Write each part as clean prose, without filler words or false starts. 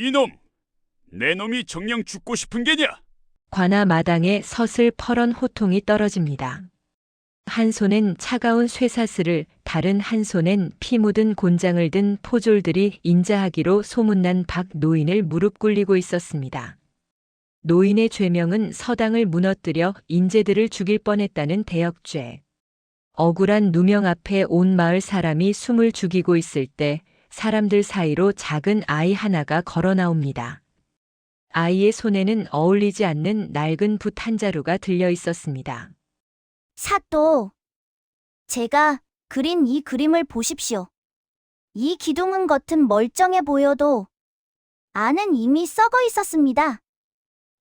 이놈! 내 놈이 정녕 죽고 싶은 게냐? 관아 마당에 서슬 퍼런 호통이 떨어집니다. 한 손엔 차가운 쇠사슬을, 다른 한 손엔 피 묻은 곤장을 든 포졸들이 인자하기로 소문난 박 노인을 무릎 꿇리고 있었습니다. 노인의 죄명은 서당을 무너뜨려 인재들을 죽일 뻔했다는 대역죄. 억울한 누명 앞에 온 마을 사람이 숨을 죽이고 있을 때 사람들 사이로 작은 아이 하나가 걸어 나옵니다. 아이의 손에는 어울리지 않는 낡은 붓 한 자루가 들려 있었습니다. 사또, 제가 그린 이 그림을 보십시오. 이 기둥은 겉은 멀쩡해 보여도 안은 이미 썩어 있었습니다.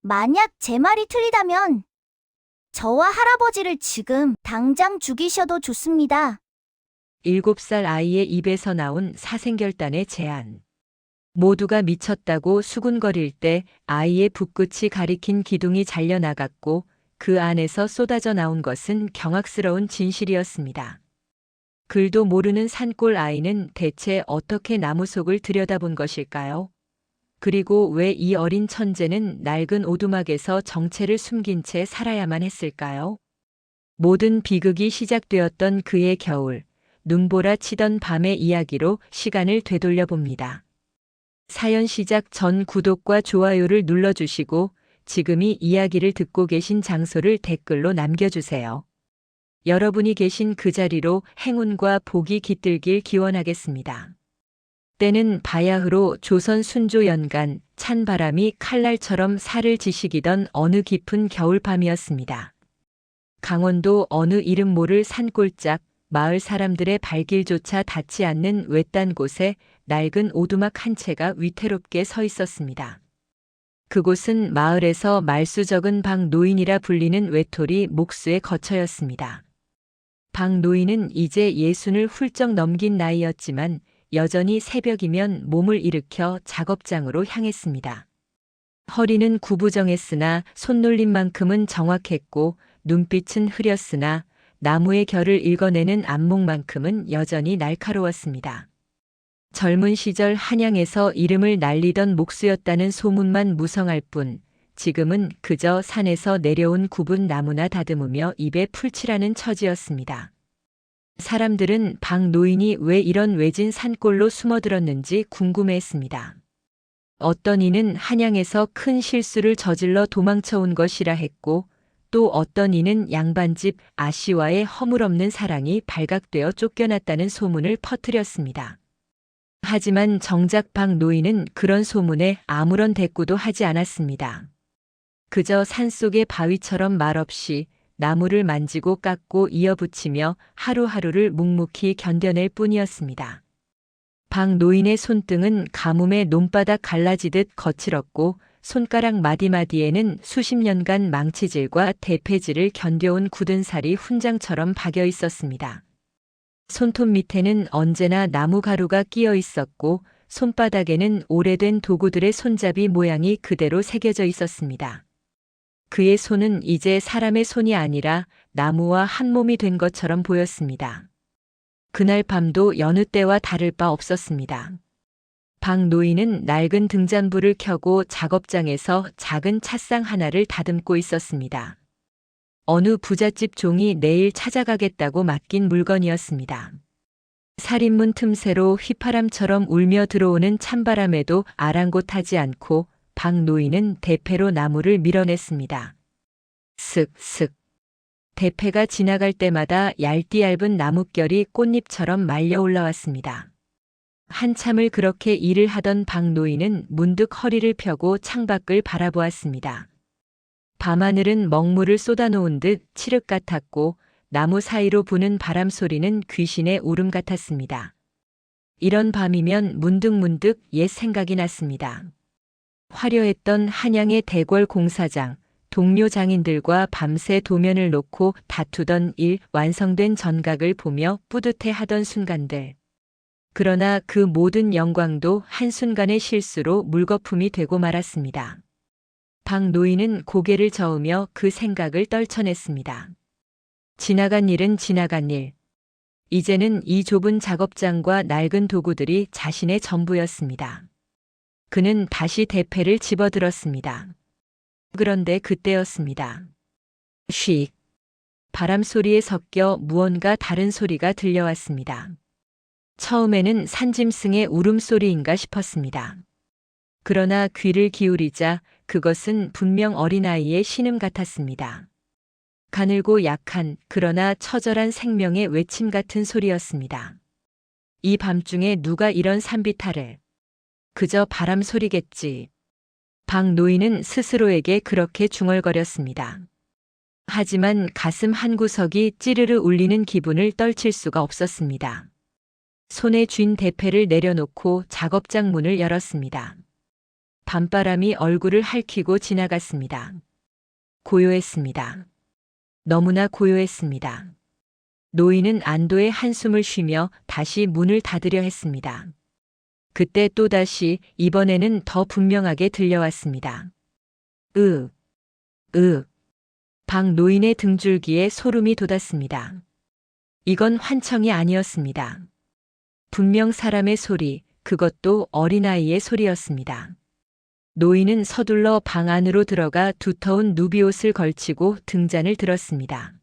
만약 제 말이 틀리다면 저와 할아버지를 지금 당장 죽이셔도 좋습니다. 7살 아이의 입에서 나온 사생결단의 제안. 모두가 미쳤다고 수군거릴 때 아이의 붓끝이 가리킨 기둥이 잘려나갔고 그 안에서 쏟아져 나온 것은 경악스러운 진실이었습니다. 글도 모르는 산골 아이는 대체 어떻게 나무 속을 들여다본 것일까요? 그리고 왜 이 어린 천재는 낡은 오두막에서 정체를 숨긴 채 살아야만 했을까요? 모든 비극이 시작되었던 그의 겨울, 눈보라 치던 밤의 이야기로 시간을 되돌려 봅니다. 사연 시작 전 구독과 좋아요를 눌러주시고 지금이 이야기를 듣고 계신 장소를 댓글로 남겨주세요. 여러분이 계신 그 자리로 행운과 복이 깃들길 기원하겠습니다. 때는 바야흐로 조선 순조 연간 찬바람이 칼날처럼 살을 지식이던 어느 깊은 겨울밤이었습니다. 강원도 어느 이름 모를 산골짝 마을 사람들의 발길조차 닿지 않는 외딴 곳에 낡은 오두막 한 채가 위태롭게 서 있었습니다. 그곳은 마을에서 말수 적은 박 노인이라 불리는 외톨이 목수의 거처였습니다. 박 노인은 이제 60을 훌쩍 넘긴 나이였지만 여전히 새벽이면 몸을 일으켜 작업장으로 향했습니다. 허리는 구부정했으나 손놀림만큼은 정확했고 눈빛은 흐렸으나 나무의 결을 읽어내는 안목만큼은 여전히 날카로웠습니다. 젊은 시절 한양에서 이름을 날리던 목수였다는 소문만 무성할 뿐 지금은 그저 산에서 내려온 굽은 나무나 다듬으며 입에 풀칠하는 처지였습니다. 사람들은 박 노인이 왜 이런 외진 산골로 숨어들었는지 궁금해했습니다. 어떤 이는 한양에서 큰 실수를 저질러 도망쳐온 것이라 했고 또 어떤 이는 양반집 아씨와의 허물없는 사랑이 발각되어 쫓겨났다는 소문을 퍼뜨렸습니다. 하지만 정작 박 노인은 그런 소문에 아무런 대꾸도 하지 않았습니다. 그저 산속의 바위처럼 말없이 나무를 만지고 깎고 이어붙이며 하루하루를 묵묵히 견뎌낼 뿐이었습니다. 박 노인의 손등은 가뭄에 논바닥 갈라지듯 거칠었고 손가락 마디마디에는 수십 년간 망치질과 대패질을 견뎌온 굳은 살이 훈장처럼 박여 있었습니다. 손톱 밑에는 언제나 나무 가루가 끼어 있었고 손바닥에는 오래된 도구들의 손잡이 모양이 그대로 새겨져 있었습니다. 그의 손은 이제 사람의 손이 아니라 나무와 한 몸이 된 것처럼 보였습니다. 그날 밤도 여느 때와 다를 바 없었습니다. 박 노인은 낡은 등잔불을 켜고 작업장에서 작은 찻상 하나를 다듬고 있었습니다. 어느 부잣집 종이 내일 찾아가겠다고 맡긴 물건이었습니다. 살인문 틈새로 휘파람처럼 울며 들어오는 찬바람에도 아랑곳하지 않고 박 노인은 대패로 나무를 밀어냈습니다. 슥슥. 대패가 지나갈 때마다 얇디 얇은 나뭇결이 꽃잎처럼 말려 올라왔습니다. 한참을 그렇게 일을 하던 박 노인은 문득 허리를 펴고 창밖을 바라보았습니다. 밤하늘은 먹물을 쏟아놓은 듯 칠흑 같았고 나무 사이로 부는 바람 소리는 귀신의 울음 같았습니다. 이런 밤이면 문득문득 옛 생각이 났습니다. 화려했던 한양의 대궐 공사장, 동료 장인들과 밤새 도면을 놓고 다투던 일 완성된 전각을 보며 뿌듯해하던 순간들. 그러나 그 모든 영광도 한순간의 실수로 물거품이 되고 말았습니다. 박 노인은 고개를 저으며 그 생각을 떨쳐냈습니다. 지나간 일은 지나간 일. 이제는 이 좁은 작업장과 낡은 도구들이 자신의 전부였습니다. 그는 다시 대패를 집어들었습니다. 그런데 그때였습니다. 쉭. 바람 소리에 섞여 무언가 다른 소리가 들려왔습니다. 처음에는 산짐승의 울음소리인가 싶었습니다. 그러나 귀를 기울이자 그것은 분명 어린아이의 신음 같았습니다. 가늘고 약한 그러나 처절한 생명의 외침 같은 소리였습니다. 이 밤중에 누가 이런 산비탈을. 그저 바람 소리겠지. 박 노인은 스스로에게 그렇게 중얼거렸습니다. 하지만 가슴 한구석이 찌르르 울리는 기분을 떨칠 수가 없었습니다. 손에 쥔 대패를 내려놓고 작업장 문을 열었습니다. 밤바람이 얼굴을 핥히고 지나갔습니다. 고요했습니다. 너무나 고요했습니다. 노인은 안도의 한숨을 쉬며 다시 문을 닫으려 했습니다. 그때 또다시 이번에는 더 분명하게 들려왔습니다. 박 노인의 등줄기에 소름이 돋았습니다. 이건 환청이 아니었습니다. 분명 사람의 소리, 그것도 어린아이의 소리였습니다. 노인은 서둘러 방 안으로 들어가 두터운 누비옷을 걸치고 등잔을 들었습니다.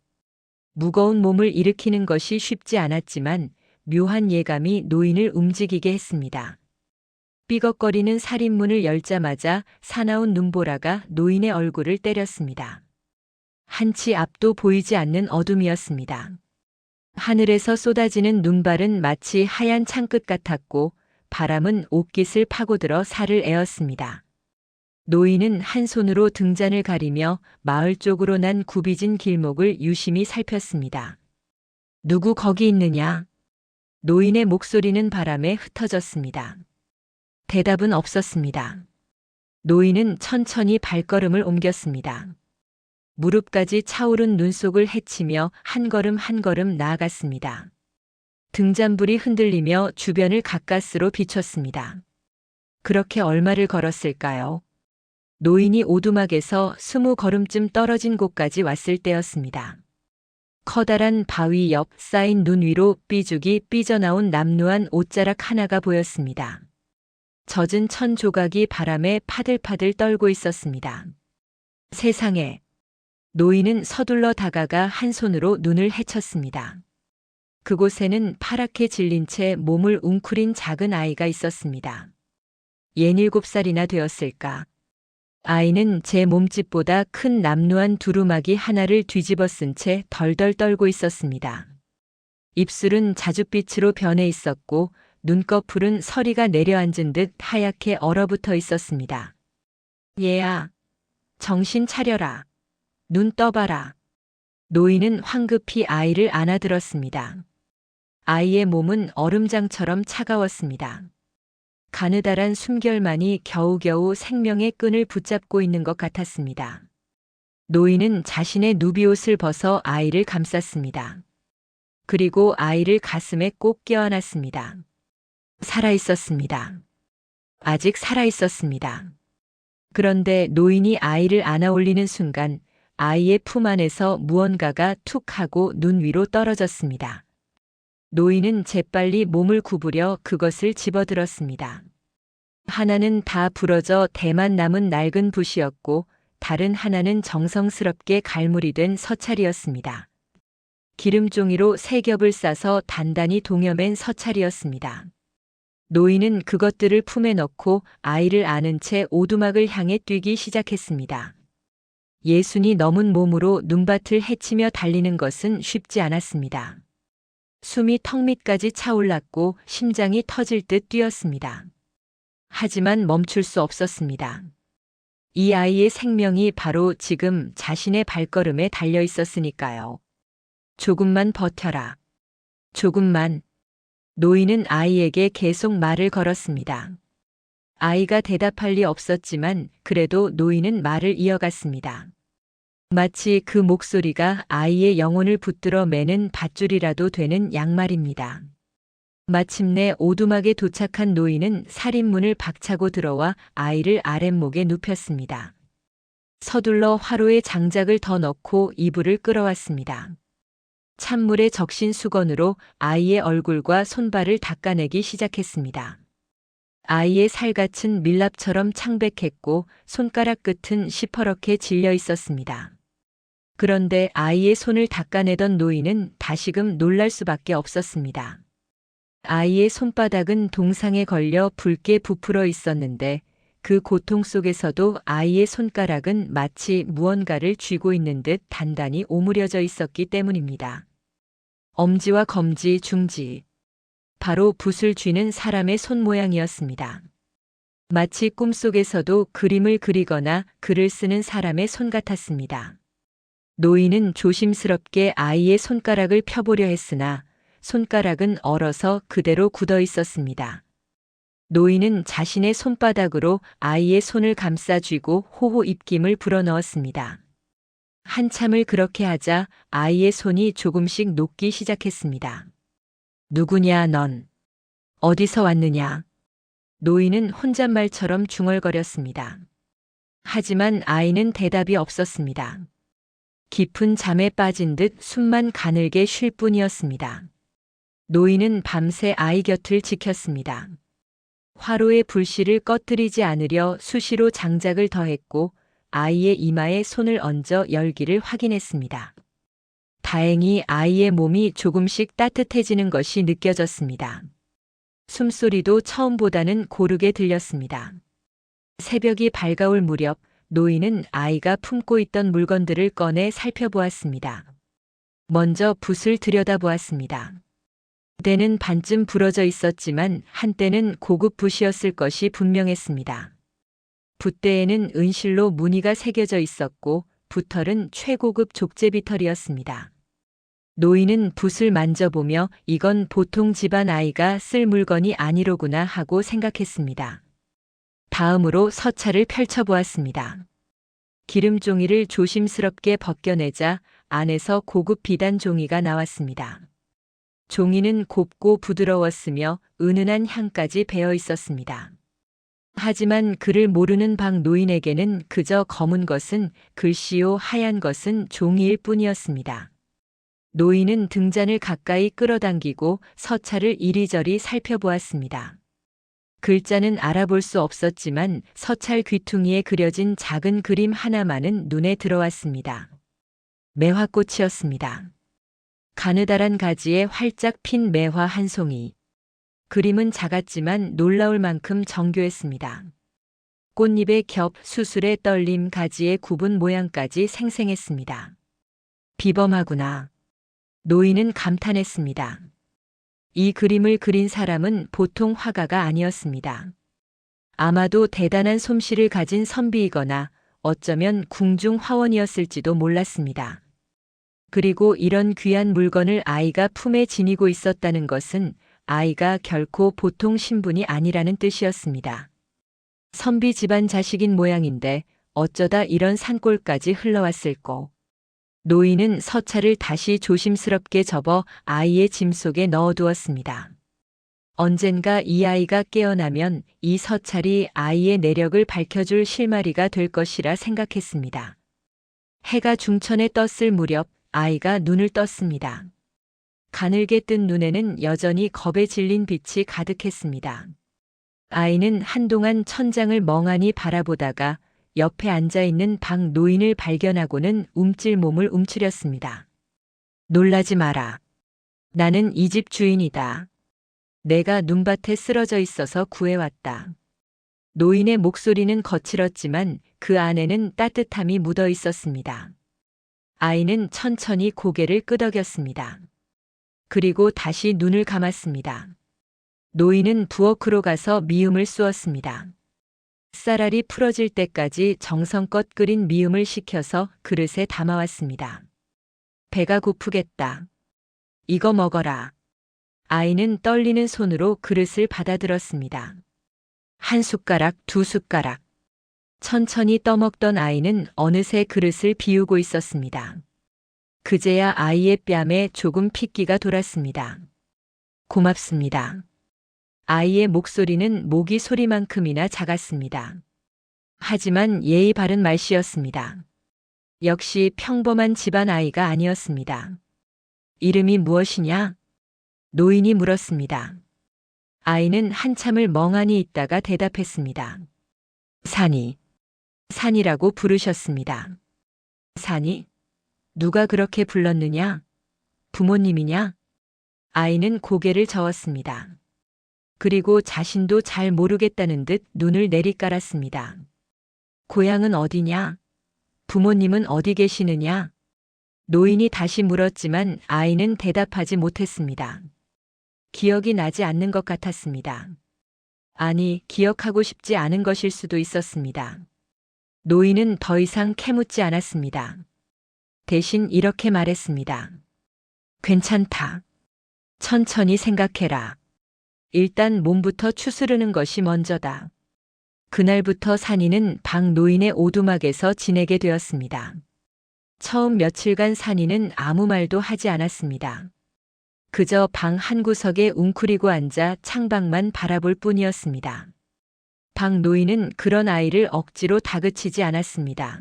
무거운 몸을 일으키는 것이 쉽지 않았지만 묘한 예감이 노인을 움직이게 했습니다. 삐걱거리는 살인문을 열자마자 사나운 눈보라가 노인의 얼굴을 때렸습니다. 한치 앞도 보이지 않는 어둠이었습니다. 하늘에서 쏟아지는 눈발은 마치 하얀 창끝 같았고 바람은 옷깃을 파고들어 살을 에었습니다. 노인은 한 손으로 등잔을 가리며 마을 쪽으로 난 굽이진 길목을 유심히 살폈습니다. 누구 거기 있느냐? 노인의 목소리는 바람에 흩어졌습니다. 대답은 없었습니다. 노인은 천천히 발걸음을 옮겼습니다. 무릎까지 차오른 눈속을 헤치며 한 걸음 한 걸음 나아갔습니다. 등잔불이 흔들리며 주변을 가까스로 비췄습니다. 그렇게 얼마를 걸었을까요? 노인이 오두막에서 20걸음쯤 떨어진 곳까지 왔을 때였습니다. 커다란 바위 옆 쌓인 눈 위로 삐죽이 삐져나온 남루한 옷자락 하나가 보였습니다. 젖은 천 조각이 바람에 파들파들 떨고 있었습니다. 세상에. 노인은 서둘러 다가가 한 손으로 눈을 헤쳤습니다. 그곳에는 파랗게 질린 채 몸을 웅크린 작은 아이가 있었습니다. 67살이나 되었을까. 아이는 제 몸집보다 큰 남루한 두루마기 하나를 뒤집어 쓴 채 덜덜 떨고 있었습니다. 입술은 자줏빛으로 변해 있었고 눈꺼풀은 서리가 내려앉은 듯 하얗게 얼어붙어 있었습니다. 얘야, 정신 차려라. 눈 떠봐라. 노인은 황급히 아이를 안아들었습니다. 아이의 몸은 얼음장처럼 차가웠습니다. 가느다란 숨결만이 겨우겨우 생명의 끈을 붙잡고 있는 것 같았습니다. 노인은 자신의 누비옷을 벗어 아이를 감쌌습니다. 그리고 아이를 가슴에 꼭 껴안았습니다. 살아있었습니다. 아직 살아있었습니다. 그런데 노인이 아이를 안아 올리는 순간 아이의 품 안에서 무언가가 툭 하고 눈 위로 떨어졌습니다. 노인은 재빨리 몸을 구부려 그것을 집어들었습니다. 하나는 다 부러져 대만 남은 낡은 붓이었고 다른 하나는 정성스럽게 갈무리 된 서찰이었습니다. 기름종이로 세 겹을 싸서 단단히 동여맨 서찰이었습니다. 노인은 그것들을 품에 넣고 아이를 안은 채 오두막을 향해 뛰기 시작했습니다. 60이 넘은 몸으로 눈밭을 헤치며 달리는 것은 쉽지 않았습니다. 숨이 턱 밑까지 차올랐고 심장이 터질 듯 뛰었습니다. 하지만 멈출 수 없었습니다. 이 아이의 생명이 바로 지금 자신의 발걸음에 달려 있었으니까요. 조금만 버텨라. 조금만. 노인은 아이에게 계속 말을 걸었습니다. 아이가 대답할 리 없었지만 그래도 노인은 말을 이어갔습니다. 마치 그 목소리가 아이의 영혼을 붙들어 매는 밧줄이라도 되는 양말입니다. 마침내 오두막에 도착한 노인은 살인문을 박차고 들어와 아이를 아랫목에 눕혔습니다. 서둘러 화로에 장작을 더 넣고 이불을 끌어왔습니다. 찬물에 적신 수건으로 아이의 얼굴과 손발을 닦아내기 시작했습니다. 아이의 살갗은 밀랍처럼 창백했고 손가락 끝은 시퍼렇게 질려 있었습니다. 그런데 아이의 손을 닦아내던 노인은 다시금 놀랄 수밖에 없었습니다. 아이의 손바닥은 동상에 걸려 붉게 부풀어 있었는데 그 고통 속에서도 아이의 손가락은 마치 무언가를 쥐고 있는 듯 단단히 오므려져 있었기 때문입니다. 엄지와 검지, 중지. 바로 붓을 쥐는 사람의 손 모양이었습니다. 마치 꿈속에서도 그림을 그리거나 글을 쓰는 사람의 손 같았습니다. 노인은 조심스럽게 아이의 손가락을 펴보려 했으나 손가락은 얼어서 그대로 굳어 있었습니다. 노인은 자신의 손바닥으로 아이의 손을 감싸 쥐고 호호 입김을 불어넣었습니다. 한참을 그렇게 하자 아이의 손이 조금씩 녹기 시작했습니다. 누구냐 넌? 어디서 왔느냐? 노인은 혼잣말처럼 중얼거렸습니다. 하지만 아이는 대답이 없었습니다. 깊은 잠에 빠진 듯 숨만 가늘게 쉴 뿐이었습니다. 노인은 밤새 아이 곁을 지켰습니다. 화로의 불씨를 꺼뜨리지 않으려 수시로 장작을 더했고 아이의 이마에 손을 얹어 열기를 확인했습니다. 다행히 아이의 몸이 조금씩 따뜻해지는 것이 느껴졌습니다. 숨소리도 처음보다는 고르게 들렸습니다. 새벽이 밝아올 무렵 노인은 아이가 품고 있던 물건들을 꺼내 살펴보았습니다. 먼저 붓을 들여다보았습니다. 때는 반쯤 부러져 있었지만 한때는 고급 붓이었을 것이 분명했습니다. 붓대에는 은실로 무늬가 새겨져 있었고 붓털은 최고급 족제비털이었습니다. 노인은 붓을 만져보며 이건 보통 집안 아이가 쓸 물건이 아니로구나 하고 생각했습니다. 다음으로 서찰을 펼쳐보았습니다. 기름종이를 조심스럽게 벗겨내자 안에서 고급 비단 종이가 나왔습니다. 종이는 곱고 부드러웠으며 은은한 향까지 배어 있었습니다. 하지만 그를 모르는 박 노인에게는 그저 검은 것은 글씨요 하얀 것은 종이일 뿐이었습니다. 노인은 등잔을 가까이 끌어당기고 서찰을 이리저리 살펴보았습니다. 글자는 알아볼 수 없었지만 서찰 귀퉁이에 그려진 작은 그림 하나만은 눈에 들어왔습니다. 매화꽃이었습니다. 가느다란 가지에 활짝 핀 매화 한 송이. 그림은 작았지만 놀라울 만큼 정교했습니다. 꽃잎의 겹, 수술의 떨림, 가지의 구분 모양까지 생생했습니다. 비범하구나. 노인은 감탄했습니다. 이 그림을 그린 사람은 보통 화가가 아니었습니다. 아마도 대단한 솜씨를 가진 선비이거나 어쩌면 궁중 화원이었을지도 몰랐습니다. 그리고 이런 귀한 물건을 아이가 품에 지니고 있었다는 것은 아이가 결코 보통 신분이 아니라는 뜻이었습니다. 선비 집안 자식인 모양인데 어쩌다 이런 산골까지 흘러왔을꼬. 노인은 서찰을 다시 조심스럽게 접어 아이의 짐 속에 넣어두었습니다. 언젠가 이 아이가 깨어나면 이 서찰이 아이의 내력을 밝혀줄 실마리가 될 것이라 생각했습니다. 해가 중천에 떴을 무렵 아이가 눈을 떴습니다. 가늘게 뜬 눈에는 여전히 겁에 질린 빛이 가득했습니다. 아이는 한동안 천장을 멍하니 바라보다가 옆에 앉아있는 박 노인을 발견하고는 움찔 몸을 움츠렸습니다. 놀라지 마라. 나는 이 집 주인이다. 내가 눈밭에 쓰러져 있어서 구해왔다. 노인의 목소리는 거칠었지만 그 안에는 따뜻함이 묻어 있었습니다. 아이는 천천히 고개를 끄덕였습니다. 그리고 다시 눈을 감았습니다. 노인은 부엌으로 가서 미음을 쑤었습니다. 쌀알이 풀어질 때까지 정성껏 끓인 미음을 식혀서 그릇에 담아왔습니다. 배가 고프겠다. 이거 먹어라. 아이는 떨리는 손으로 그릇을 받아들었습니다. 한 숟가락, 두 숟가락. 천천히 떠먹던 아이는 어느새 그릇을 비우고 있었습니다. 그제야 아이의 뺨에 조금 핏기가 돌았습니다. 고맙습니다. 아이의 목소리는 모기 소리만큼이나 작았습니다. 하지만 예의 바른 말씨였습니다. 역시 평범한 집안 아이가 아니었습니다. 이름이 무엇이냐? 노인이 물었습니다. 아이는 한참을 멍하니 있다가 대답했습니다. 산이. 산이라고 부르셨습니다. 산이? 누가 그렇게 불렀느냐? 부모님이냐? 아이는 고개를 저었습니다. 그리고 자신도 잘 모르겠다는 듯 눈을 내리깔았습니다. 고향은 어디냐? 부모님은 어디 계시느냐? 노인이 다시 물었지만 아이는 대답하지 못했습니다. 기억이 나지 않는 것 같았습니다. 아니, 기억하고 싶지 않은 것일 수도 있었습니다. 노인은 더 이상 캐묻지 않았습니다. 대신 이렇게 말했습니다. 괜찮다. 천천히 생각해라. 일단 몸부터 추스르는 것이 먼저다. 그날부터 산이는 방 노인의 오두막에서 지내게 되었습니다. 처음 며칠간 산이는 아무 말도 하지 않았습니다. 그저 방 한구석에 웅크리고 앉아 창밖만 바라볼 뿐이었습니다. 방 노인은 그런 아이를 억지로 다그치지 않았습니다.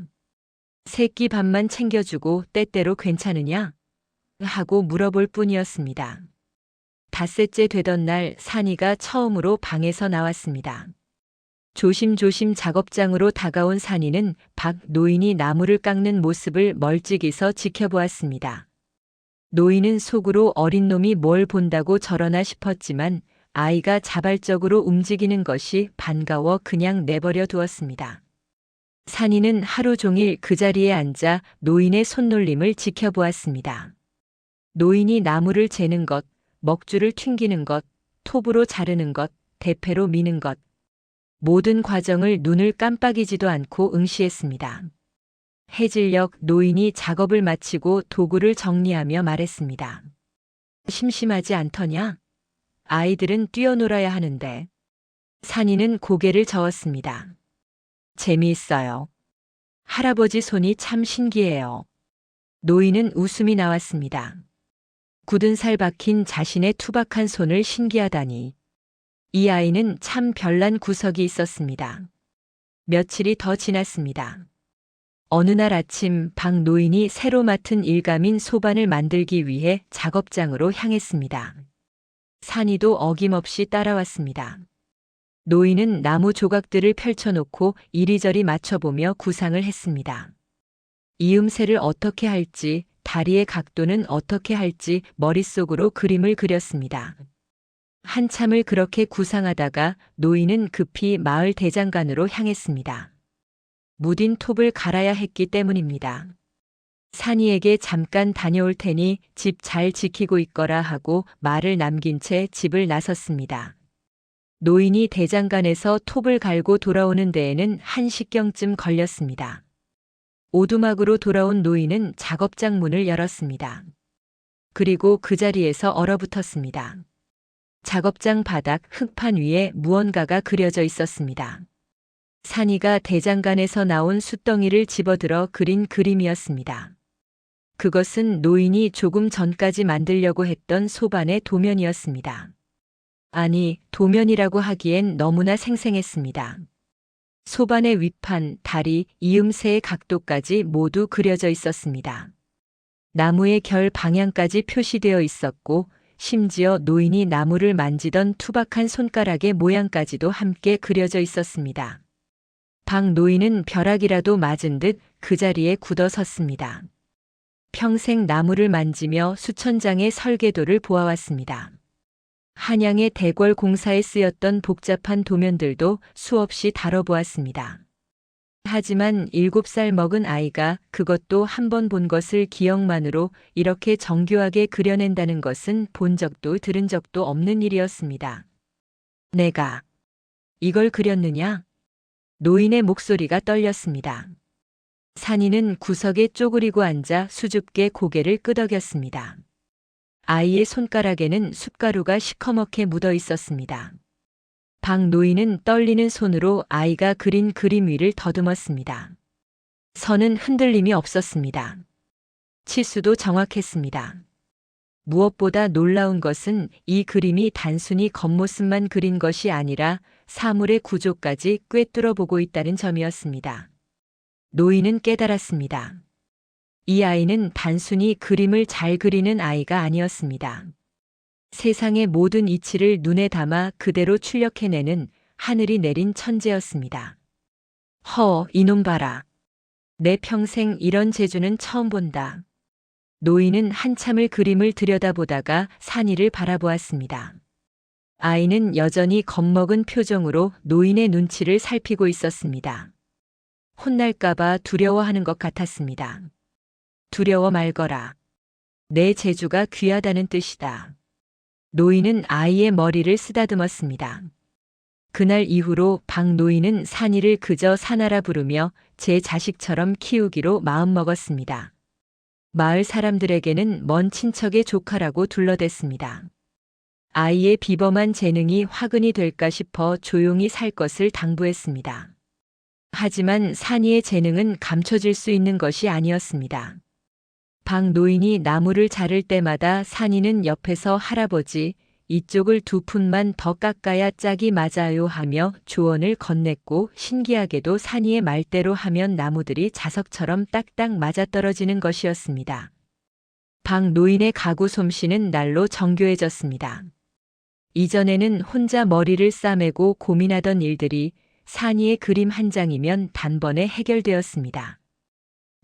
새끼 밥만 챙겨주고 때때로 괜찮으냐? 하고 물어볼 뿐이었습니다. 닷새째 되던 날 산이가 처음으로 방에서 나왔습니다. 조심조심 작업장으로 다가온 산이는 박 노인이 나무를 깎는 모습을 멀찍이서 지켜보았습니다. 노인은 속으로 어린 놈이 뭘 본다고 저러나 싶었지만 아이가 자발적으로 움직이는 것이 반가워 그냥 내버려 두었습니다. 산이는 하루 종일 그 자리에 앉아 노인의 손놀림을 지켜보았습니다. 노인이 나무를 재는 것, 먹줄을 튕기는 것, 톱으로 자르는 것, 대패로 미는 것. 모든 과정을 눈을 깜빡이지도 않고 응시했습니다. 해질녘 노인이 작업을 마치고 도구를 정리하며 말했습니다. 심심하지 않더냐? 아이들은 뛰어놀아야 하는데. 산이는 고개를 저었습니다. 재미있어요. 할아버지 손이 참 신기해요. 노인은 웃음이 나왔습니다. 굳은 살 박힌 자신의 투박한 손을 신기하다니. 이 아이는 참 별난 구석이 있었습니다. 며칠이 더 지났습니다. 어느 날 아침 박 노인이 새로 맡은 일감인 소반을 만들기 위해 작업장으로 향했습니다. 산이도 어김없이 따라왔습니다. 노인은 나무 조각들을 펼쳐놓고 이리저리 맞춰보며 구상을 했습니다. 이음새를 어떻게 할지, 다리의 각도는 어떻게 할지 머릿속으로 그림을 그렸습니다. 한참을 그렇게 구상하다가 노인은 급히 마을 대장간으로 향했습니다. 무딘 톱을 갈아야 했기 때문입니다. 산이에게 잠깐 다녀올 테니 집 잘 지키고 있거라 하고 말을 남긴 채 집을 나섰습니다. 노인이 대장간에서 톱을 갈고 돌아오는 데에는 1시경쯤 걸렸습니다. 오두막으로 돌아온 노인은 작업장 문을 열었습니다. 그리고 그 자리에서 얼어붙었습니다. 작업장 바닥 흙판 위에 무언가가 그려져 있었습니다. 산이가 대장간에서 나온 숫덩이를 집어들어 그린 그림이었습니다. 그것은 노인이 조금 전까지 만들려고 했던 소반의 도면이었습니다. 아니, 도면이라고 하기엔 너무나 생생했습니다. 소반의 윗판, 다리, 이음새의 각도까지 모두 그려져 있었습니다. 나무의 결 방향까지 표시되어 있었고 심지어 노인이 나무를 만지던 투박한 손가락의 모양까지도 함께 그려져 있었습니다. 박 노인은 벼락이라도 맞은 듯 그 자리에 굳어 섰습니다. 평생 나무를 만지며 수천 장의 설계도를 보아왔습니다. 한양의 대궐 공사에 쓰였던 복잡한 도면들도 수없이 다뤄보았습니다. 하지만 7살 먹은 아이가 그것도 한 번 본 것을 기억만으로 이렇게 정교하게 그려낸다는 것은 본 적도 들은 적도 없는 일이었습니다. 내가 이걸 그렸느냐? 노인의 목소리가 떨렸습니다. 산이는 구석에 쪼그리고 앉아 수줍게 고개를 끄덕였습니다. 아이의 손가락에는 숯가루가 시커멓게 묻어 있었습니다. 박 노인은 떨리는 손으로 아이가 그린 그림 위를 더듬었습니다. 선은 흔들림이 없었습니다. 치수도 정확했습니다. 무엇보다 놀라운 것은 이 그림이 단순히 겉모습만 그린 것이 아니라 사물의 구조까지 꿰뚫어 보고 있다는 점이었습니다. 노인은 깨달았습니다. 이 아이는 단순히 그림을 잘 그리는 아이가 아니었습니다. 세상의 모든 이치를 눈에 담아 그대로 출력해내는 하늘이 내린 천재였습니다. 이놈 봐라. 내 평생 이런 재주는 처음 본다. 노인은 한참을 그림을 들여다보다가 산이를 바라보았습니다. 아이는 여전히 겁먹은 표정으로 노인의 눈치를 살피고 있었습니다. 혼날까봐 두려워하는 것 같았습니다. 두려워 말거라. 내 재주가 귀하다는 뜻이다. 노인은 아이의 머리를 쓰다듬었습니다. 그날 이후로 박노인은 산이를 그저 사나라 부르며 제 자식처럼 키우기로 마음먹었습니다. 마을 사람들에게는 먼 친척의 조카라고 둘러댔습니다. 아이의 비범한 재능이 화근이 될까 싶어 조용히 살 것을 당부했습니다. 하지만 산이의 재능은 감춰질 수 있는 것이 아니었습니다. 박노인이 나무를 자를 때마다 산이는 옆에서 할아버지, 이쪽을 2푼만 더 깎아야 짝이 맞아요 하며 조언을 건넸고 신기하게도 산이의 말대로 하면 나무들이 자석처럼 딱딱 맞아떨어지는 것이었습니다. 박노인의 가구 솜씨는 날로 정교해졌습니다. 이전에는 혼자 머리를 싸매고 고민하던 일들이 산이의 그림 한 장이면 단번에 해결되었습니다.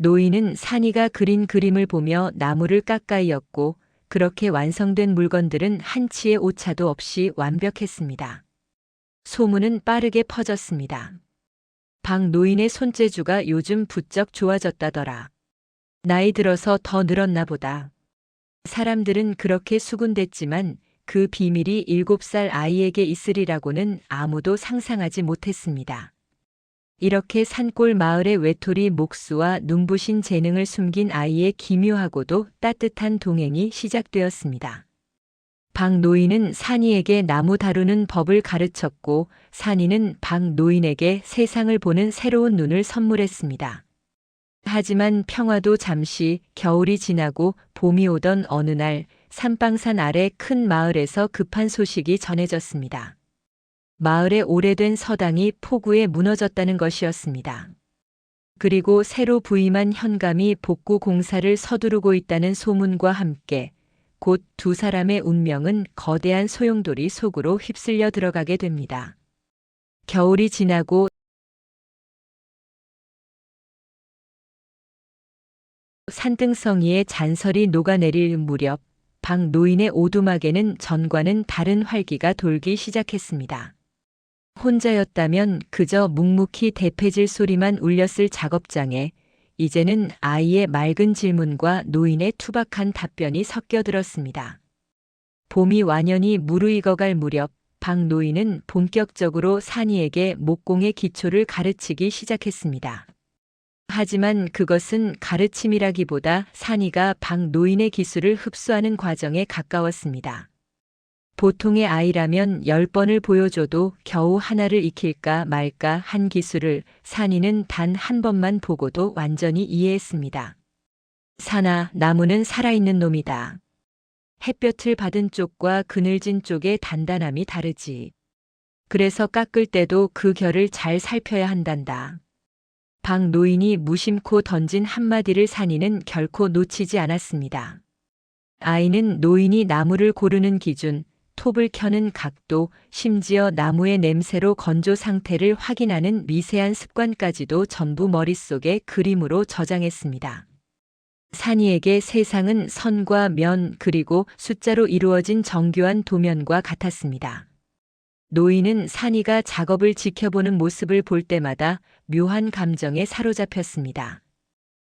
노인은 산이가 그린 그림을 보며 나무를 깎아이었고 그렇게 완성된 물건들은 한치의 오차도 없이 완벽했습니다. 소문은 빠르게 퍼졌습니다. 박노인의 손재주가 요즘 부쩍 좋아졌다더라. 나이 들어서 더 늘었나 보다. 사람들은 그렇게 수군댔지만 그 비밀이 7살 아이에게 있으리라고는 아무도 상상하지 못했습니다. 이렇게 산골 마을의 외톨이 목수와 눈부신 재능을 숨긴 아이의 기묘하고도 따뜻한 동행이 시작되었습니다. 박노인은 산이에게 나무 다루는 법을 가르쳤고 산이는 박노인에게 세상을 보는 새로운 눈을 선물했습니다. 하지만 평화도 잠시, 겨울이 지나고 봄이 오던 어느 날 산방산 아래 큰 마을에서 급한 소식이 전해졌습니다. 마을의 오래된 서당이 폭우에 무너졌다는 것이었습니다. 그리고 새로 부임한 현감이 복구 공사를 서두르고 있다는 소문과 함께 곧 2사람의 운명은 거대한 소용돌이 속으로 휩쓸려 들어가게 됩니다. 겨울이 지나고 산등성이의 잔설이 녹아내릴 무렵 박노인의 오두막에는 전과는 다른 활기가 돌기 시작했습니다. 혼자였다면 그저 묵묵히 대패질 소리만 울렸을 작업장에 이제는 아이의 맑은 질문과 노인의 투박한 답변이 섞여들었습니다. 봄이 완연히 무르익어갈 무렵 박노인은 본격적으로 산이에게 목공의 기초를 가르치기 시작했습니다. 하지만 그것은 가르침이라기보다 산이가 박노인의 기술을 흡수하는 과정에 가까웠습니다. 보통의 아이라면 10번을 보여줘도 겨우 하나를 익힐까 말까 한 기술을 산이는 단 한 번만 보고도 완전히 이해했습니다. 산아, 나무는 살아있는 놈이다. 햇볕을 받은 쪽과 그늘진 쪽의 단단함이 다르지. 그래서 깎을 때도 그 결을 잘 살펴야 한단다. 박노인이 무심코 던진 한마디를 산이는 결코 놓치지 않았습니다. 아이는 노인이 나무를 고르는 기준, 톱을 켜는 각도, 심지어 나무의 냄새로 건조 상태를 확인하는 미세한 습관까지도 전부 머릿속에 그림으로 저장했습니다. 산이에게 세상은 선과 면 그리고 숫자로 이루어진 정교한 도면과 같았습니다. 노인은 산이가 작업을 지켜보는 모습을 볼 때마다 묘한 감정에 사로잡혔습니다.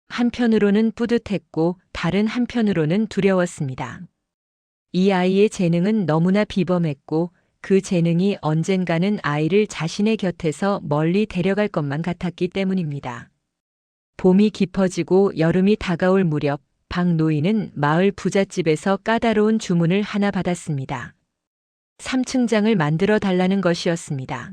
한편으로는 뿌듯했고 다른 한편으로는 두려웠습니다. 이 아이의 재능은 너무나 비범했고 그 재능이 언젠가는 아이를 자신의 곁에서 멀리 데려갈 것만 같았기 때문입니다. 봄이 깊어지고 여름이 다가올 무렵 박노인은 마을 부잣집에서 까다로운 주문을 하나 받았습니다. 3층장을 만들어 달라는 것이었습니다.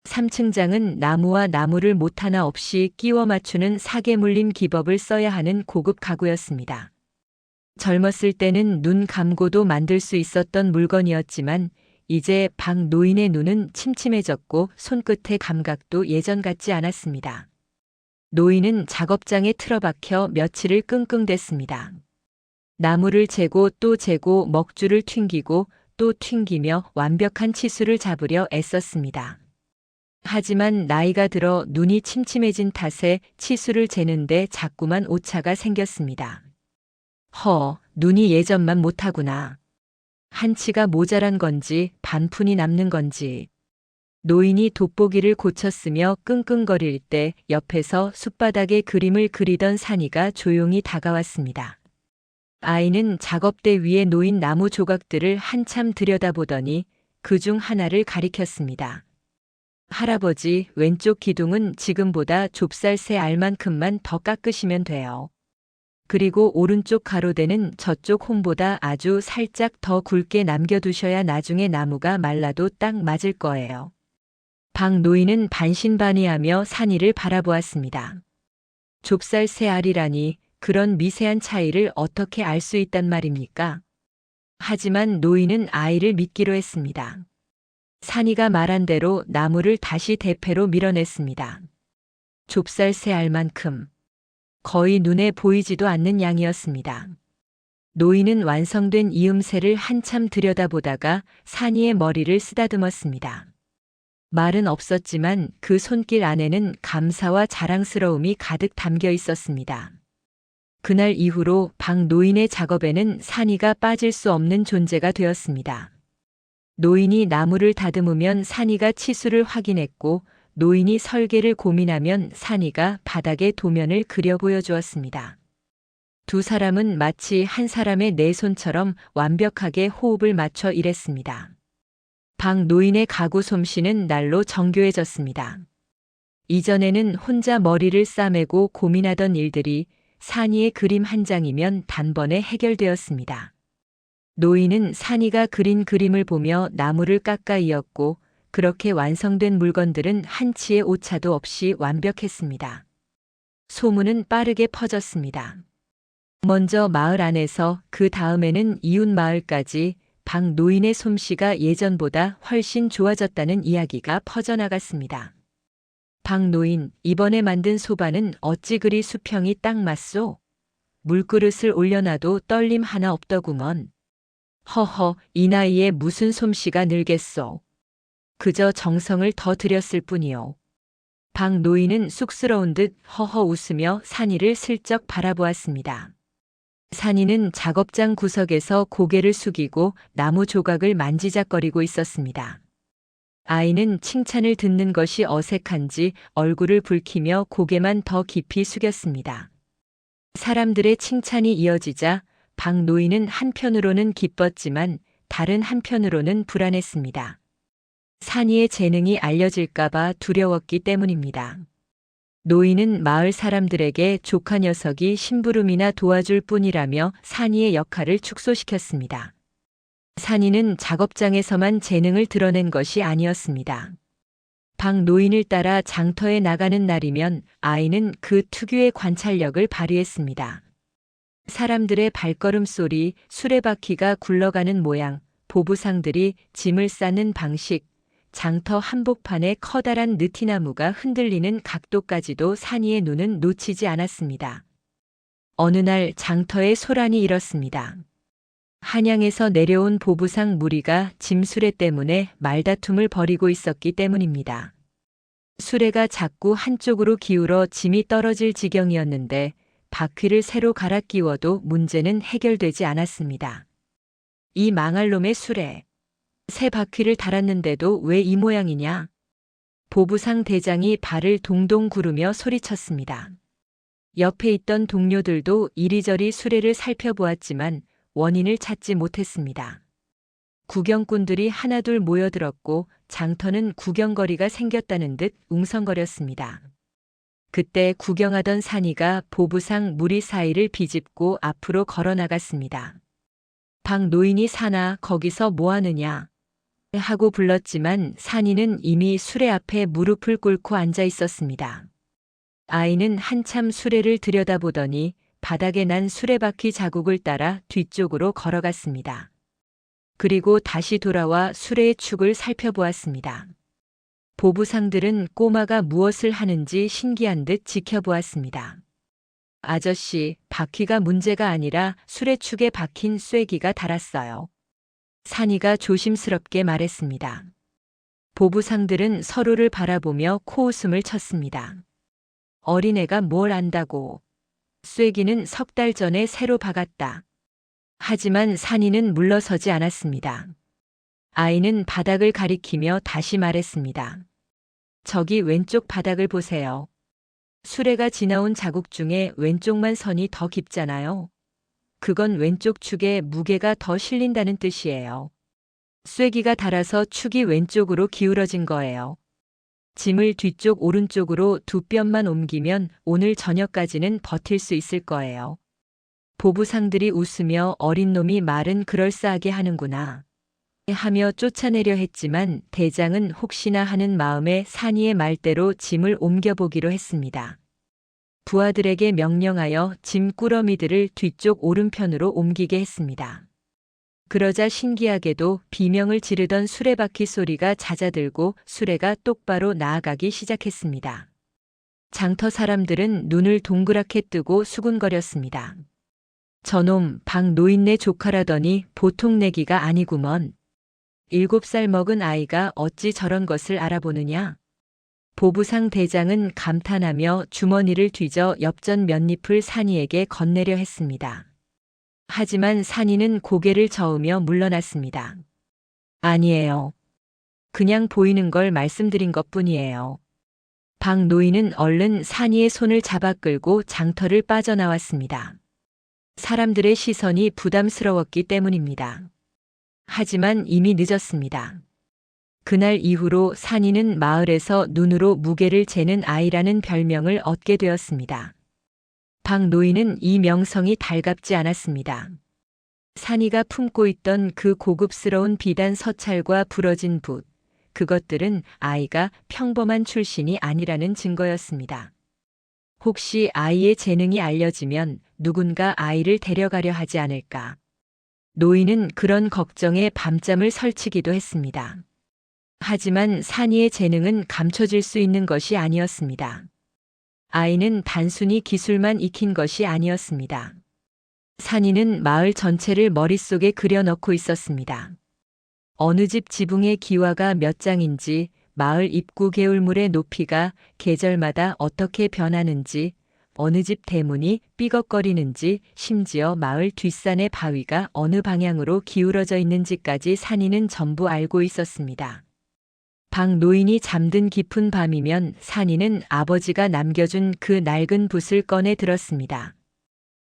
3층장은 나무와 나무를 못 하나 없이 끼워 맞추는 사계물림 기법을 써야 하는 고급 가구였습니다. 젊었을 때는 눈 감고도 만들 수 있었던 물건이었지만 이제 박노인의 눈은 침침해졌고 손끝의 감각도 예전 같지 않았습니다. 노인은 작업장에 틀어박혀 며칠을 끙끙댔습니다. 나무를 재고 또 재고 먹줄을 튕기고 또 튕기며 완벽한 치수를 잡으려 애썼습니다. 하지만 나이가 들어 눈이 침침해진 탓에 치수를 재는데 자꾸만 오차가 생겼습니다. 눈이 예전만 못하구나. 한치가 모자란 건지 반푼이 남는 건지. 노인이 돋보기를 고쳤으며 끙끙거릴 때 옆에서 숲바닥에 그림을 그리던 산이가 조용히 다가왔습니다. 아이는 작업대 위에 놓인 나무 조각들을 한참 들여다보더니 그중 하나를 가리켰습니다. 할아버지, 왼쪽 기둥은 지금보다 좁쌀 세 알만큼만 더 깎으시면 돼요. 그리고 오른쪽 가로대는 저쪽 홈보다 아주 살짝 더 굵게 남겨두셔야 나중에 나무가 말라도 딱 맞을 거예요. 박 노인은 반신반의하며 산이를 바라보았습니다. 좁쌀 세 알이라니 그런 미세한 차이를 어떻게 알 수 있단 말입니까? 하지만 노인은 아이를 믿기로 했습니다. 산이가 말한 대로 나무를 다시 대패로 밀어냈습니다. 좁쌀 세 알만큼. 거의 눈에 보이지도 않는 양이었습니다. 노인은 완성된 이음새를 한참 들여다보다가 산이의 머리를 쓰다듬었습니다. 말은 없었지만 그 손길 안에는 감사와 자랑스러움이 가득 담겨 있었습니다. 그날 이후로 박 노인의 작업에는 산이가 빠질 수 없는 존재가 되었습니다. 노인이 나무를 다듬으면 산이가 치수를 확인했고 노인이 설계를 고민하면 산이가 바닥에 도면을 그려 보여주었습니다. 두 사람은 마치 한 사람의 네 손처럼 완벽하게 호흡을 맞춰 일했습니다. 박 노인의 가구 솜씨는 날로 정교해졌습니다. 이전에는 혼자 머리를 싸매고 고민하던 일들이 산이의 그림 한 장이면 단번에 해결되었습니다. 노인은 산이가 그린 그림을 보며 나무를 깎아 이었고 그렇게 완성된 물건들은 한치의 오차도 없이 완벽했습니다. 소문은 빠르게 퍼졌습니다. 먼저 마을 안에서 그 다음에는 이웃 마을까지 박 노인의 솜씨가 예전보다 훨씬 좋아졌다는 이야기가 퍼져나갔습니다. 박 노인, 이번에 만든 소바는 어찌 그리 수평이 딱 맞소? 물그릇을 올려놔도 떨림 하나 없더구먼. 이 나이에 무슨 솜씨가 늘겠소? 그저 정성을 더 들였을 뿐이요. 박 노인은 쑥스러운 듯 웃으며 산이를 슬쩍 바라보았습니다. 산이는 작업장 구석에서 고개를 숙이고 나무 조각을 만지작거리고 있었습니다. 아이는 칭찬을 듣는 것이 어색한지 얼굴을 붉히며 고개만 더 깊이 숙였습니다. 사람들의 칭찬이 이어지자 박 노인은 한편으로는 기뻤지만 다른 한편으로는 불안했습니다. 산이의 재능이 알려질까봐 두려웠기 때문입니다. 노인은 마을 사람들에게 조카 녀석이 심부름이나 도와줄 뿐이라며 산이의 역할을 축소시켰습니다. 산이는 작업장에서만 재능을 드러낸 것이 아니었습니다. 박 노인을 따라 장터에 나가는 날이면 아이는 그 특유의 관찰력을 발휘했습니다. 사람들의 발걸음 소리, 수레바퀴가 굴러가는 모양, 보부상들이 짐을 싸는 방식, 장터 한복판에 커다란 느티나무가 흔들리는 각도까지도 산이의 눈은 놓치지 않았습니다. 어느 날 장터에 소란이 일었습니다. 한양에서 내려온 보부상 무리가 짐 수레 때문에 말다툼을 벌이고 있었기 때문입니다. 수레가 자꾸 한쪽으로 기울어 짐이 떨어질 지경이었는데 바퀴를 새로 갈아 끼워도 문제는 해결되지 않았습니다. 이 망할 놈의 수레. 새 바퀴를 달았는데도 왜 이 모양이냐? 보부상 대장이 발을 동동 구르며 소리쳤습니다. 옆에 있던 동료들도 이리저리 수레를 살펴보았지만 원인을 찾지 못했습니다. 구경꾼들이 하나둘 모여들었고 장터는 구경거리가 생겼다는 듯 웅성거렸습니다. 그때 구경하던 산이가 보부상 무리 사이를 비집고 앞으로 걸어 나갔습니다. 박 노인이 사나 거기서 뭐 하느냐? 하고 불렀지만 산이는 이미 수레 앞에 무릎을 꿇고 앉아 있었습니다. 아이는 한참 수레를 들여다보더니 바닥에 난 수레바퀴 자국을 따라 뒤쪽으로 걸어갔습니다. 그리고 다시 돌아와 수레의 축을 살펴보았습니다. 보부상들은 꼬마가 무엇을 하는지 신기한 듯 지켜보았습니다. 아저씨, 바퀴가 문제가 아니라 수레축에 박힌 쐐기가 달았어요. 산이가 조심스럽게 말했습니다. 보부상들은 서로를 바라보며 코웃음을 쳤습니다. 어린애가 뭘 안다고. 쐐기는 석 달 전에 새로 박았다. 하지만 산이는 물러서지 않았습니다. 아이는 바닥을 가리키며 다시 말했습니다. 저기 왼쪽 바닥을 보세요. 수레가 지나온 자국 중에 왼쪽만 선이 더 깊잖아요. 그건 왼쪽 축에 무게가 더 실린다는 뜻이에요. 쐐기가 닳아서 축이 왼쪽으로 기울어진 거예요. 짐을 뒤쪽 오른쪽으로 두 뼘만 옮기면 오늘 저녁까지는 버틸 수 있을 거예요. 보부상들이 웃으며 어린 놈이 말은 그럴싸하게 하는구나 하며 쫓아내려 했지만 대장은 혹시나 하는 마음에 산이의 말대로 짐을 옮겨보기로 했습니다. 부하들에게 명령하여 짐 꾸러미들을 뒤쪽 오른편으로 옮기게 했습니다. 그러자 신기하게도 비명을 지르던 수레바퀴 소리가 잦아들고 수레가 똑바로 나아가기 시작했습니다. 장터 사람들은 눈을 동그랗게 뜨고 수군거렸습니다. 저놈 박 노인네 조카라더니 보통 내기가 아니구먼. 7살 먹은 아이가 어찌 저런 것을 알아보느냐. 보부상 대장은 감탄하며 주머니를 뒤져 엽전 몇 잎을 산이에게 건네려 했습니다. 하지만 산이는 고개를 저으며 물러났습니다. 아니에요. 그냥 보이는 걸 말씀드린 것뿐이에요. 박 노인은 얼른 산이의 손을 잡아 끌고 장터를 빠져나왔습니다. 사람들의 시선이 부담스러웠기 때문입니다. 하지만 이미 늦었습니다. 그날 이후로 산이는 마을에서 눈으로 무게를 재는 아이라는 별명을 얻게 되었습니다. 박 노인은 이 명성이 달갑지 않았습니다. 산이가 품고 있던 그 고급스러운 비단 서찰과 부러진 붓, 그것들은 아이가 평범한 출신이 아니라는 증거였습니다. 혹시 아이의 재능이 알려지면 누군가 아이를 데려가려 하지 않을까. 노인은 그런 걱정에 밤잠을 설치기도 했습니다. 하지만 산이의 재능은 감춰질 수 있는 것이 아니었습니다. 아이는 단순히 기술만 익힌 것이 아니었습니다. 산이는 마을 전체를 머릿속에 그려넣고 있었습니다. 어느 집 지붕의 기와가 몇 장인지, 마을 입구 개울물의 높이가 계절마다 어떻게 변하는지, 어느 집 대문이 삐걱거리는지, 심지어 마을 뒷산의 바위가 어느 방향으로 기울어져 있는지까지 산이는 전부 알고 있었습니다. 박 노인이 잠든 깊은 밤이면 산이는 아버지가 남겨준 그 낡은 붓을 꺼내 들었습니다.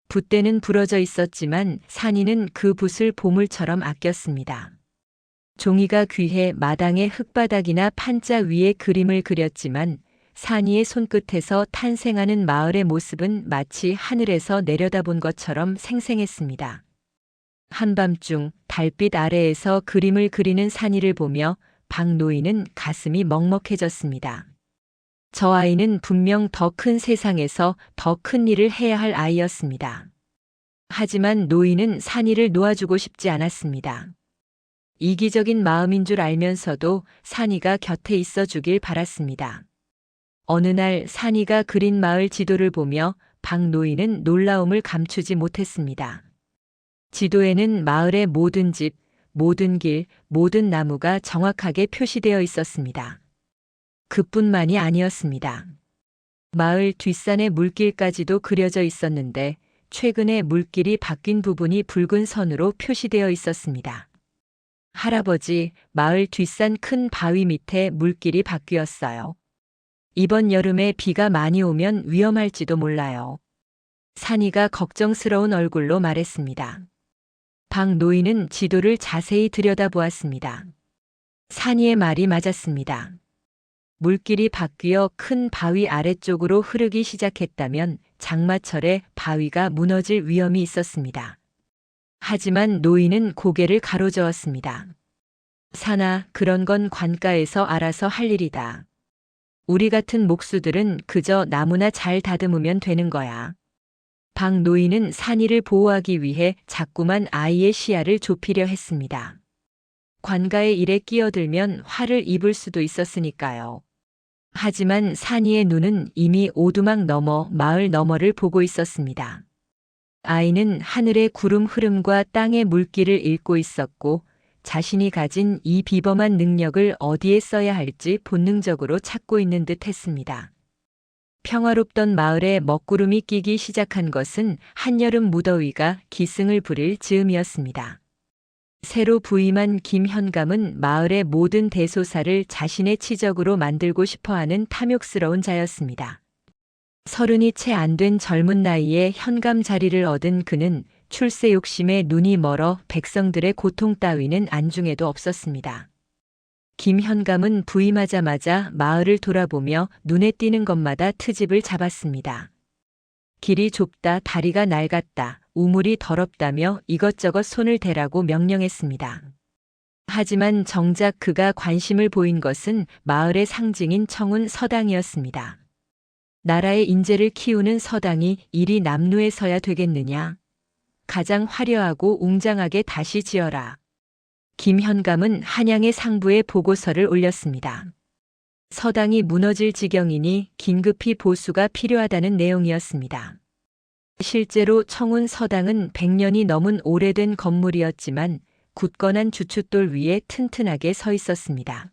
붓대는 부러져 있었지만 산이는 그 붓을 보물처럼 아꼈습니다. 종이가 귀해 마당의 흙바닥이나 판자 위에 그림을 그렸지만 산이의 손끝에서 탄생하는 마을의 모습은 마치 하늘에서 내려다본 것처럼 생생했습니다. 한밤중 달빛 아래에서 그림을 그리는 산이를 보며 박 노인은 가슴이 먹먹해졌습니다. 저 아이는 분명 더 큰 세상에서 더 큰 일을 해야 할 아이였습니다. 하지만 노인은 산이를 놓아주고 싶지 않았습니다. 이기적인 마음인 줄 알면서도 산이가 곁에 있어 주길 바랐습니다. 어느 날 산이가 그린 마을 지도를 보며 박 노인은 놀라움을 감추지 못했습니다. 지도에는 마을의 모든 집, 모든 길, 모든 나무가 정확하게 표시되어 있었습니다. 그뿐만이 아니었습니다. 마을 뒷산의 물길까지도 그려져 있었는데 최근에 물길이 바뀐 부분이 붉은 선으로 표시되어 있었습니다. 할아버지, 마을 뒷산 큰 바위 밑에 물길이 바뀌었어요. 이번 여름에 비가 많이 오면 위험할지도 몰라요. 산이가 걱정스러운 얼굴로 말했습니다. 박 노인은 지도를 자세히 들여다보았습니다. 산이의 말이 맞았습니다. 물길이 바뀌어 큰 바위 아래쪽으로 흐르기 시작했다면 장마철에 바위가 무너질 위험이 있었습니다. 하지만 노인은 고개를 가로저었습니다. 산아, 그런 건 관가에서 알아서 할 일이다. 우리 같은 목수들은 그저 나무나 잘 다듬으면 되는 거야. 박 노인은 산이를 보호하기 위해 자꾸만 아이의 시야를 좁히려 했습니다. 관가의 일에 끼어들면 화를 입을 수도 있었으니까요. 하지만 산이의 눈은 이미 오두막 너머 마을 너머를 보고 있었습니다. 아이는 하늘의 구름 흐름과 땅의 물길을 읽고 있었고 자신이 가진 이 비범한 능력을 어디에 써야 할지 본능적으로 찾고 있는 듯 했습니다. 평화롭던 마을에 먹구름이 끼기 시작한 것은 한여름 무더위가 기승을 부릴 즈음이었습니다. 새로 부임한 김현감은 마을의 모든 대소사를 자신의 치적으로 만들고 싶어하는 탐욕스러운 자였습니다. 30이 채 안 된 젊은 나이에 현감 자리를 얻은 그는 출세 욕심에 눈이 멀어 백성들의 고통 따위는 안중에도 없었습니다. 김현감은 부임하자마자 마을을 돌아보며 눈에 띄는 것마다 트집을 잡았습니다. 길이 좁다, 다리가 낡았다, 우물이 더럽다며 이것저것 손을 대라고 명령했습니다. 하지만 정작 그가 관심을 보인 것은 마을의 상징인 청운 서당이었습니다. 나라의 인재를 키우는 서당이 이리 남루에 서야 되겠느냐? 가장 화려하고 웅장하게 다시 지어라. 김현감은 한양의 상부에 보고서를 올렸습니다. 서당이 무너질 지경이니 긴급히 보수가 필요하다는 내용이었습니다. 실제로 청운 서당은 100년이 넘은 오래된 건물이었지만 굳건한 주춧돌 위에 튼튼하게 서 있었습니다.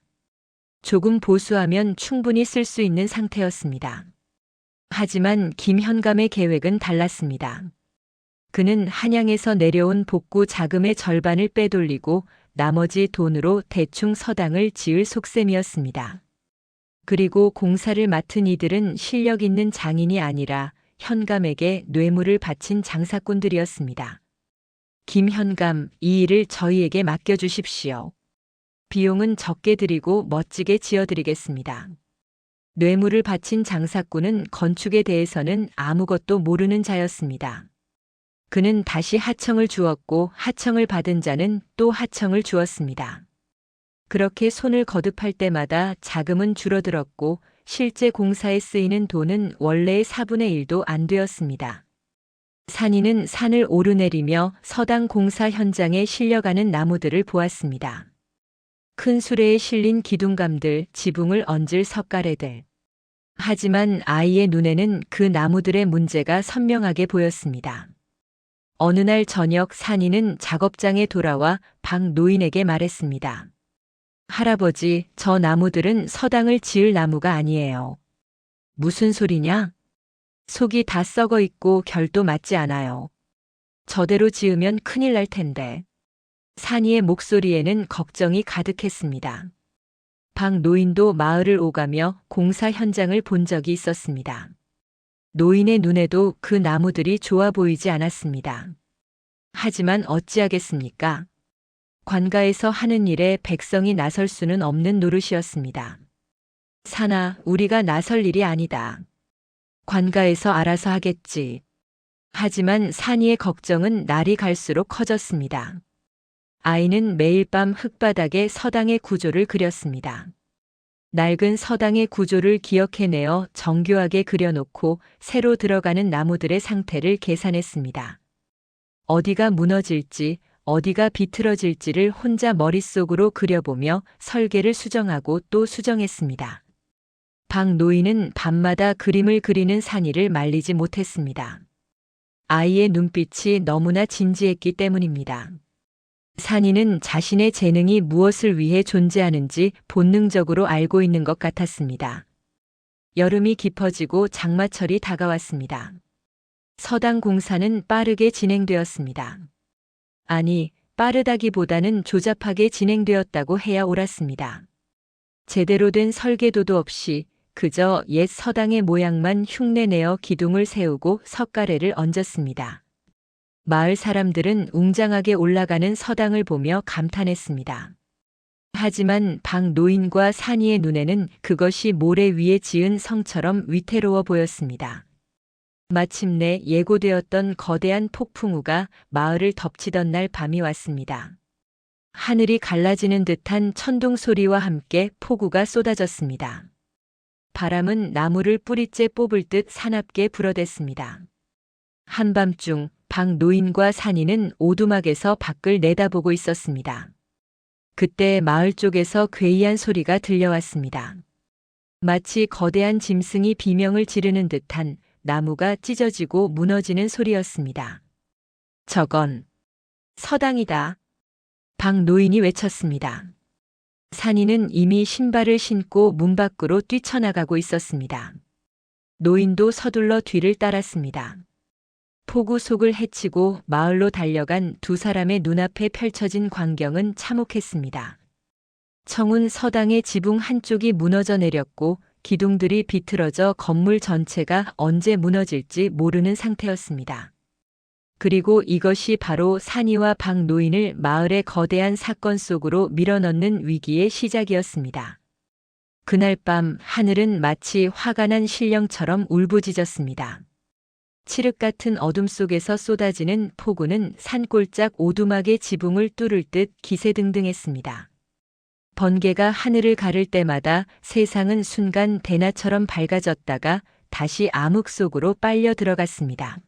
조금 보수하면 충분히 쓸 수 있는 상태였습니다. 하지만 김현감의 계획은 달랐습니다. 그는 한양에서 내려온 복구 자금의 절반을 빼돌리고 나머지 돈으로 대충 서당을 지을 속셈이었습니다. 그리고 공사를 맡은 이들은 실력 있는 장인이 아니라 현감에게 뇌물을 바친 장사꾼들이었습니다. 김현감, 이 일을 저희에게 맡겨주십시오. 비용은 적게 드리고 멋지게 지어드리겠습니다. 뇌물을 바친 장사꾼은 건축에 대해서는 아무것도 모르는 자였습니다. 그는 다시 하청을 주었고 하청을 받은 자는 또 하청을 주었습니다. 그렇게 손을 거듭할 때마다 자금은 줄어들었고 실제 공사에 쓰이는 돈은 원래의 4분의 1도 안 되었습니다. 산이는 산을 오르내리며 서당 공사 현장에 실려가는 나무들을 보았습니다. 큰 수레에 실린 기둥감들, 지붕을 얹을 석가래들. 하지만 아이의 눈에는 그 나무들의 문제가 선명하게 보였습니다. 어느 날 저녁 산이는 작업장에 돌아와 박 노인에게 말했습니다. 할아버지, 저 나무들은 서당을 지을 나무가 아니에요. 무슨 소리냐? 속이 다 썩어 있고 결도 맞지 않아요. 저대로 지으면 큰일 날 텐데. 산이의 목소리에는 걱정이 가득했습니다. 박 노인도 마을을 오가며 공사 현장을 본 적이 있었습니다. 노인의 눈에도 그 나무들이 좋아 보이지 않았습니다. 하지만 어찌하겠습니까? 관가에서 하는 일에 백성이 나설 수는 없는 노릇이었습니다. 산아, 우리가 나설 일이 아니다. 관가에서 알아서 하겠지. 하지만 산이의 걱정은 날이 갈수록 커졌습니다. 아이는 매일 밤 흙바닥에 서당의 구조를 그렸습니다. 낡은 서당의 구조를 기억해내어 정교하게 그려놓고 새로 들어가는 나무들의 상태를 계산했습니다. 어디가 무너질지, 어디가 비틀어질지를 혼자 머릿속으로 그려보며 설계를 수정하고 또 수정했습니다. 박 노인은 밤마다 그림을 그리는 산이를 말리지 못했습니다. 아이의 눈빛이 너무나 진지했기 때문입니다. 산이는 자신의 재능이 무엇을 위해 존재하는지 본능적으로 알고 있는 것 같았습니다. 여름이 깊어지고 장마철이 다가왔습니다. 서당 공사는 빠르게 진행되었습니다. 아니, 빠르다기보다는 조잡하게 진행되었다고 해야 옳았습니다. 제대로 된 설계도도 없이 그저 옛 서당의 모양만 흉내내어 기둥을 세우고 석가래를 얹었습니다. 마을 사람들은 웅장하게 올라가는 서당을 보며 감탄했습니다. 하지만 박 노인과 산이의 눈에는 그것이 모래 위에 지은 성처럼 위태로워 보였습니다. 마침내 예고되었던 거대한 폭풍우가 마을을 덮치던 날 밤이 왔습니다. 하늘이 갈라지는 듯한 천둥 소리와 함께 폭우가 쏟아졌습니다. 바람은 나무를 뿌리째 뽑을 듯 사납게 불어댔습니다. 한밤중 박 노인과 산이는 오두막에서 밖을 내다보고 있었습니다. 그때 마을 쪽에서 괴이한 소리가 들려왔습니다. 마치 거대한 짐승이 비명을 지르는 듯한 나무가 찢어지고 무너지는 소리였습니다. 저건 서당이다. 박 노인이 외쳤습니다. 산이는 이미 신발을 신고 문 밖으로 뛰쳐나가고 있었습니다. 노인도 서둘러 뒤를 따랐습니다. 폭우 속을 헤치고 마을로 달려간 두 사람의 눈앞에 펼쳐진 광경은 참혹했습니다. 청운 서당의 지붕 한쪽이 무너져 내렸고 기둥들이 비틀어져 건물 전체가 언제 무너질지 모르는 상태였습니다. 그리고 이것이 바로 산이와 박 노인을 마을의 거대한 사건 속으로 밀어넣는 위기의 시작이었습니다. 그날 밤 하늘은 마치 화가 난 신령처럼 울부짖었습니다. 칠흑 같은 어둠 속에서 쏟아지는 폭우는 산골짝 오두막의 지붕을 뚫을 듯 기세등등했습니다. 번개가 하늘을 가를 때마다 세상은 순간 대낮처럼 밝아졌다가 다시 암흑 속으로 빨려 들어갔습니다.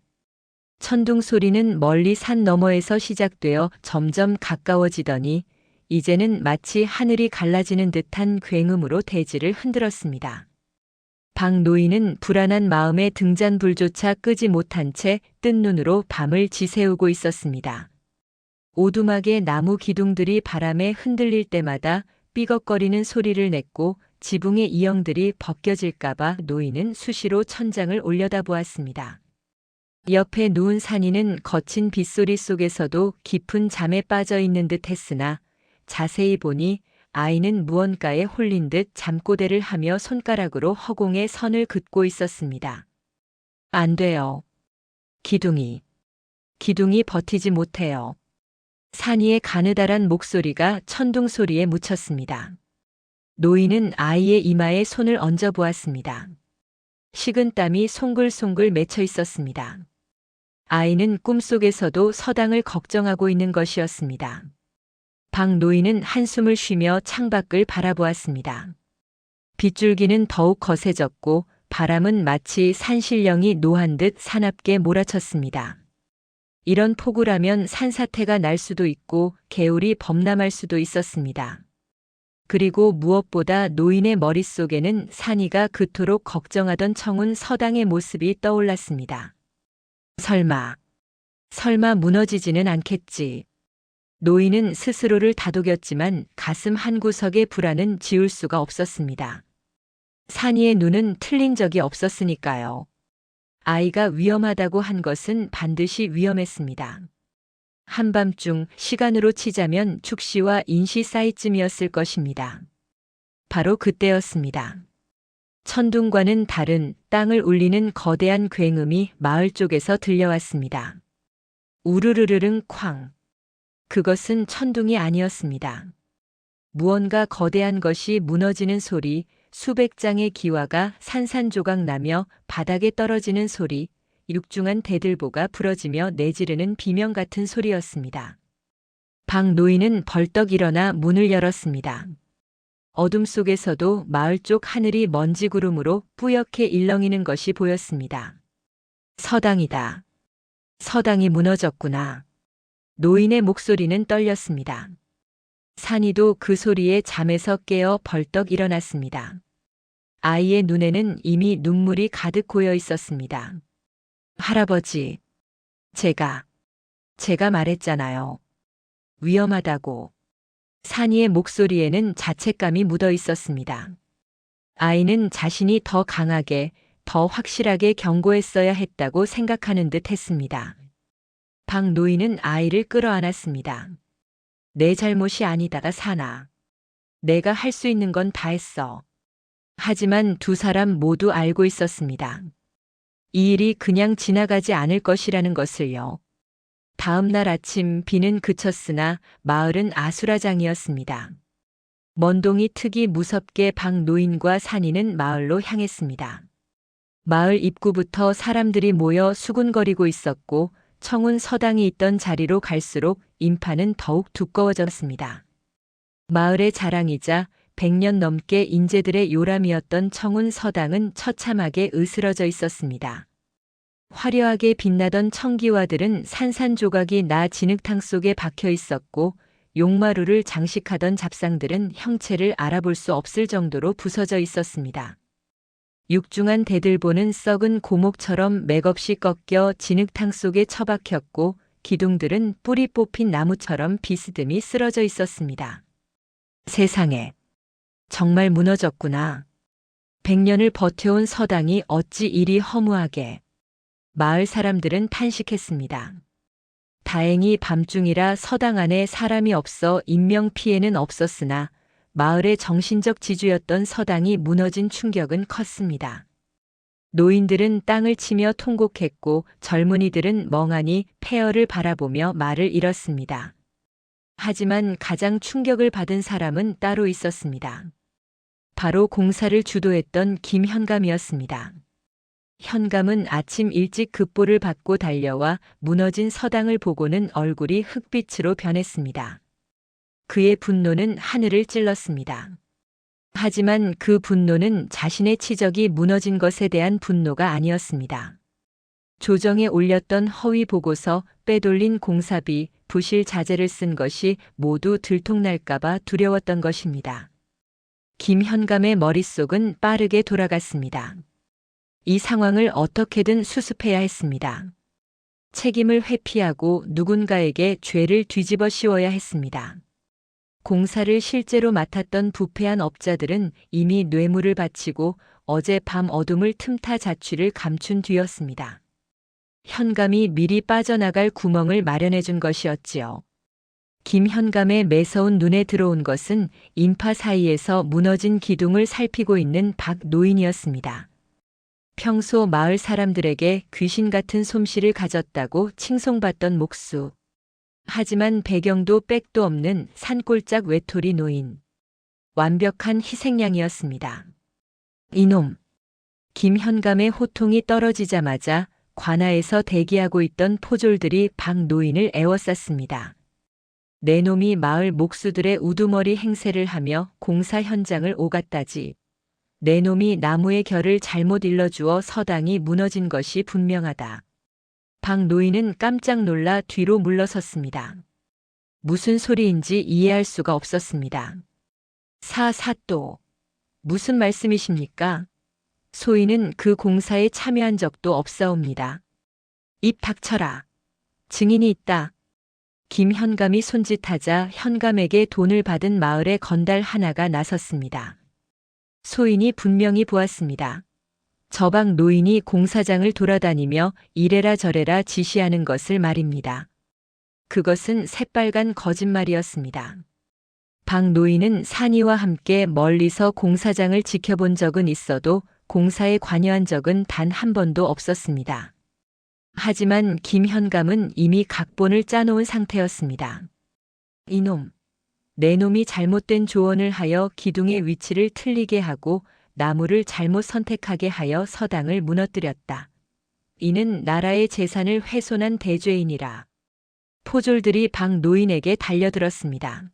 천둥 소리는 멀리 산 너머에서 시작되어 점점 가까워지더니 이제는 마치 하늘이 갈라지는 듯한 굉음으로 대지를 흔들었습니다. 박 노인은 불안한 마음에 등잔불조차 끄지 못한 채 뜬 눈으로 밤을 지새우고 있었습니다. 오두막의 나무 기둥들이 바람에 흔들릴 때마다 삐걱거리는 소리를 냈고 지붕의 이형들이 벗겨질까봐 노인은 수시로 천장을 올려다보았습니다. 옆에 누운 산이는 거친 빗소리 속에서도 깊은 잠에 빠져 있는 듯 했으나 자세히 보니 아이는 무언가에 홀린 듯 잠꼬대를 하며 손가락으로 허공에 선을 긋고 있었습니다. 안 돼요. 기둥이 버티지 못해요. 산이의 가느다란 목소리가 천둥 소리에 묻혔습니다. 노인은 아이의 이마에 손을 얹어 보았습니다. 식은 땀이 송글송글 맺혀 있었습니다. 아이는 꿈속에서도 서당을 걱정하고 있는 것이었습니다. 박 노인은 한숨을 쉬며 창밖을 바라보았습니다. 빗줄기는 더욱 거세졌고 바람은 마치 산신령이 노한 듯 사납게 몰아쳤습니다. 이런 폭우라면 산사태가 날 수도 있고 개울이 범람할 수도 있었습니다. 그리고 무엇보다 노인의 머릿속에는 산이가 그토록 걱정하던 청운 서당의 모습이 떠올랐습니다. 설마 무너지지는 않겠지. 노인은 스스로를 다독였지만 가슴 한구석의 불안은 지울 수가 없었습니다. 산이의 눈은 틀린 적이 없었으니까요. 아이가 위험하다고 한 것은 반드시 위험했습니다. 한밤중 시간으로 치자면 축시와 인시 사이쯤이었을 것입니다. 바로 그때였습니다. 천둥과는 다른 땅을 울리는 거대한 굉음이 마을 쪽에서 들려왔습니다. 우르르르릉 쾅. 그것은 천둥이 아니었습니다. 무언가 거대한 것이 무너지는 소리, 수백 장의 기와가 산산조각 나며 바닥에 떨어지는 소리, 육중한 대들보가 부러지며 내지르는 비명 같은 소리였습니다. 박 노인은 벌떡 일어나 문을 열었습니다. 어둠 속에서도 마을 쪽 하늘이 먼지 구름으로 뿌옇게 일렁이는 것이 보였습니다. 서당이다. 서당이 무너졌구나. 노인의 목소리는 떨렸습니다. 산이도 그 소리에 잠에서 깨어 벌떡 일어났습니다. 아이의 눈에는 이미 눈물이 가득 고여 있었습니다. 할아버지, 제가 말했잖아요. 위험하다고. 산이의 목소리에는 자책감이 묻어 있었습니다. 아이는 자신이 더 강하게, 더 확실하게 경고했어야 했다고 생각하는 듯 했습니다. 박 노인은 아이를 끌어안았습니다. 내 잘못이 아니다가 사나. 내가 할 수 있는 건 다 했어. 하지만 두 사람 모두 알고 있었습니다. 이 일이 그냥 지나가지 않을 것이라는 것을요. 다음 날 아침 비는 그쳤으나 마을은 아수라장이었습니다. 먼동이 특이 무섭게 박 노인과 산이는 마을로 향했습니다. 마을 입구부터 사람들이 모여 수군거리고 있었고 청운 서당이 있던 자리로 갈수록 인파는 더욱 두꺼워졌습니다. 마을의 자랑이자 100년 넘게 인재들의 요람이었던 청운 서당은 처참하게 으스러져 있었습니다. 화려하게 빛나던 청기와들은 산산조각이 나 진흙탕 속에 박혀 있었고 용마루를 장식하던 잡상들은 형체를 알아볼 수 없을 정도로 부서져 있었습니다. 육중한 대들보는 썩은 고목처럼 맥없이 꺾여 진흙탕 속에 처박혔고 기둥들은 뿌리 뽑힌 나무처럼 비스듬히 쓰러져 있었습니다. 세상에, 정말 무너졌구나. 100년을 버텨온 서당이 어찌 이리 허무하게. 마을 사람들은 탄식했습니다. 다행히 밤중이라 서당 안에 사람이 없어 인명피해는 없었으나 마을의 정신적 지주였던 서당이 무너진 충격은 컸습니다. 노인들은 땅을 치며 통곡했고 젊은이들은 멍하니 폐허를 바라보며 말을 잃었습니다. 하지만 가장 충격을 받은 사람은 따로 있었습니다. 바로 공사를 주도했던 김현감이었습니다. 현감은 아침 일찍 급보를 받고 달려와 무너진 서당을 보고는 얼굴이 흑빛으로 변했습니다. 그의 분노는 하늘을 찔렀습니다. 하지만 그 분노는 자신의 치적이 무너진 것에 대한 분노가 아니었습니다. 조정에 올렸던 허위 보고서, 빼돌린 공사비, 부실 자재를 쓴 것이 모두 들통날까봐 두려웠던 것입니다. 김현감의 머릿속은 빠르게 돌아갔습니다. 이 상황을 어떻게든 수습해야 했습니다. 책임을 회피하고 누군가에게 죄를 뒤집어 씌워야 했습니다. 공사를 실제로 맡았던 부패한 업자들은 이미 뇌물을 바치고 어젯밤 어둠을 틈타 자취를 감춘 뒤였습니다. 현감이 미리 빠져나갈 구멍을 마련해 준 것이었지요. 김현감의 매서운 눈에 들어온 것은 인파 사이에서 무너진 기둥을 살피고 있는 박 노인이었습니다. 평소 마을 사람들에게 귀신 같은 솜씨를 가졌다고 칭송받던 목수. 하지만 배경도 백도 없는 산골짝 외톨이 노인. 완벽한 희생양이었습니다. 이놈! 김현감의 호통이 떨어지자마자 관아에서 대기하고 있던 포졸들이 박 노인을 에워쌌습니다. 내 놈이 마을 목수들의 우두머리 행세를 하며 공사 현장을 오갔다지. 내 놈이 나무의 결을 잘못 일러주어 서당이 무너진 것이 분명하다. 박 노인은 깜짝 놀라 뒤로 물러섰습니다. 무슨 소리인지 이해할 수가 없었습니다. 사또, 무슨 말씀이십니까? 소인은 그 공사에 참여한 적도 없사옵니다. 입 닥쳐라. 증인이 있다. 김현감이 손짓하자 현감에게 돈을 받은 마을의 건달 하나가 나섰습니다. 소인이 분명히 보았습니다. 저박 노인이 공사장을 돌아다니며 이래라 저래라 지시하는 것을 말입니다. 그것은 새빨간 거짓말이었습니다. 박 노인은 산이와 함께 멀리서 공사장을 지켜본 적은 있어도 공사에 관여한 적은 단 한 번도 없었습니다. 하지만 김현감은 이미 각본을 짜놓은 상태였습니다. 이놈, 내 놈이 잘못된 조언을 하여 기둥의 위치를 틀리게 하고 나무를 잘못 선택하게 하여 서당을 무너뜨렸다. 이는 나라의 재산을 훼손한 대죄인이라. 포졸들이 박 노인에게 달려들었습니다.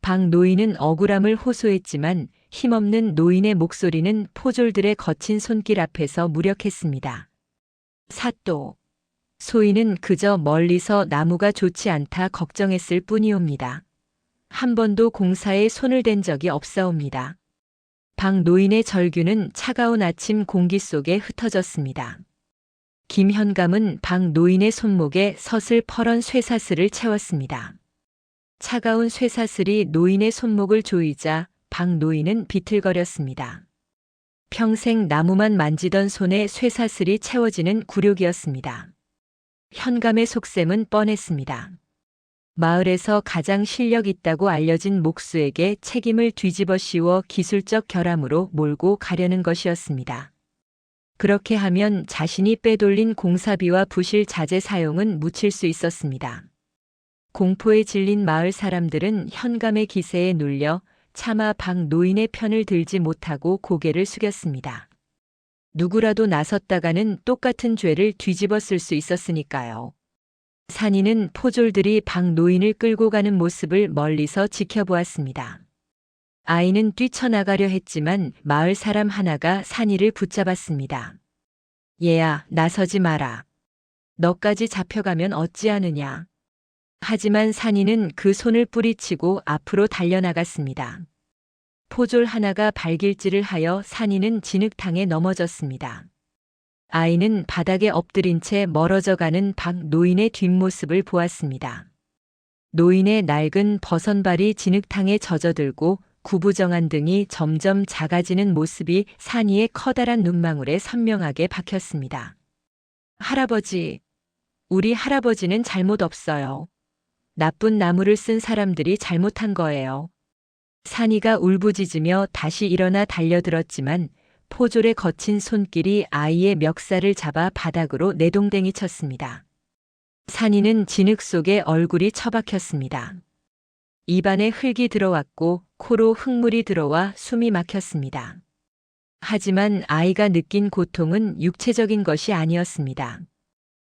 박 노인은 억울함을 호소했지만 힘없는 노인의 목소리는 포졸들의 거친 손길 앞에서 무력했습니다. 사또, 소인은 그저 멀리서 나무가 좋지 않다 걱정했을 뿐이옵니다. 한 번도 공사에 손을 댄 적이 없사옵니다. 박 노인의 절규는 차가운 아침 공기 속에 흩어졌습니다. 김현감은 박 노인의 손목에 서슬 퍼런 쇠사슬을 채웠습니다. 차가운 쇠사슬이 노인의 손목을 조이자 박 노인은 비틀거렸습니다. 평생 나무만 만지던 손에 쇠사슬이 채워지는 굴욕이었습니다. 현감의 속셈은 뻔했습니다. 마을에서 가장 실력 있다고 알려진 목수에게 책임을 뒤집어 씌워 기술적 결함으로 몰고 가려는 것이었습니다. 그렇게 하면 자신이 빼돌린 공사비와 부실 자재 사용은 묻힐 수 있었습니다. 공포에 질린 마을 사람들은 현감의 기세에 눌려 차마 박 노인의 편을 들지 못하고 고개를 숙였습니다. 누구라도 나섰다가는 똑같은 죄를 뒤집어 쓸 수 있었으니까요. 산이는 포졸들이 박 노인을 끌고 가는 모습을 멀리서 지켜보았습니다. 아이는 뛰쳐나가려 했지만 마을 사람 하나가 산이를 붙잡았습니다. 얘야, 나서지 마라. 너까지 잡혀가면 어찌하느냐. 하지만 산이는 그 손을 뿌리치고 앞으로 달려나갔습니다. 포졸 하나가 발길질을 하여 산이는 진흙탕에 넘어졌습니다. 아이는 바닥에 엎드린 채 멀어져 가는 박 노인의 뒷모습을 보았습니다. 노인의 낡은 버선발이 진흙탕에 젖어들고 구부정한 등이 점점 작아지는 모습이 산이의 커다란 눈망울에 선명하게 박혔습니다. 할아버지, 우리 할아버지는 잘못 없어요. 나쁜 나무를 쓴 사람들이 잘못한 거예요. 산이가 울부짖으며 다시 일어나 달려들었지만 포졸의 거친 손길이 아이의 멱살을 잡아 바닥으로 내동댕이 쳤습니다. 산이는 진흙 속에 얼굴이 처박혔습니다. 입안에 흙이 들어왔고 코로 흙물이 들어와 숨이 막혔습니다. 하지만 아이가 느낀 고통은 육체적인 것이 아니었습니다.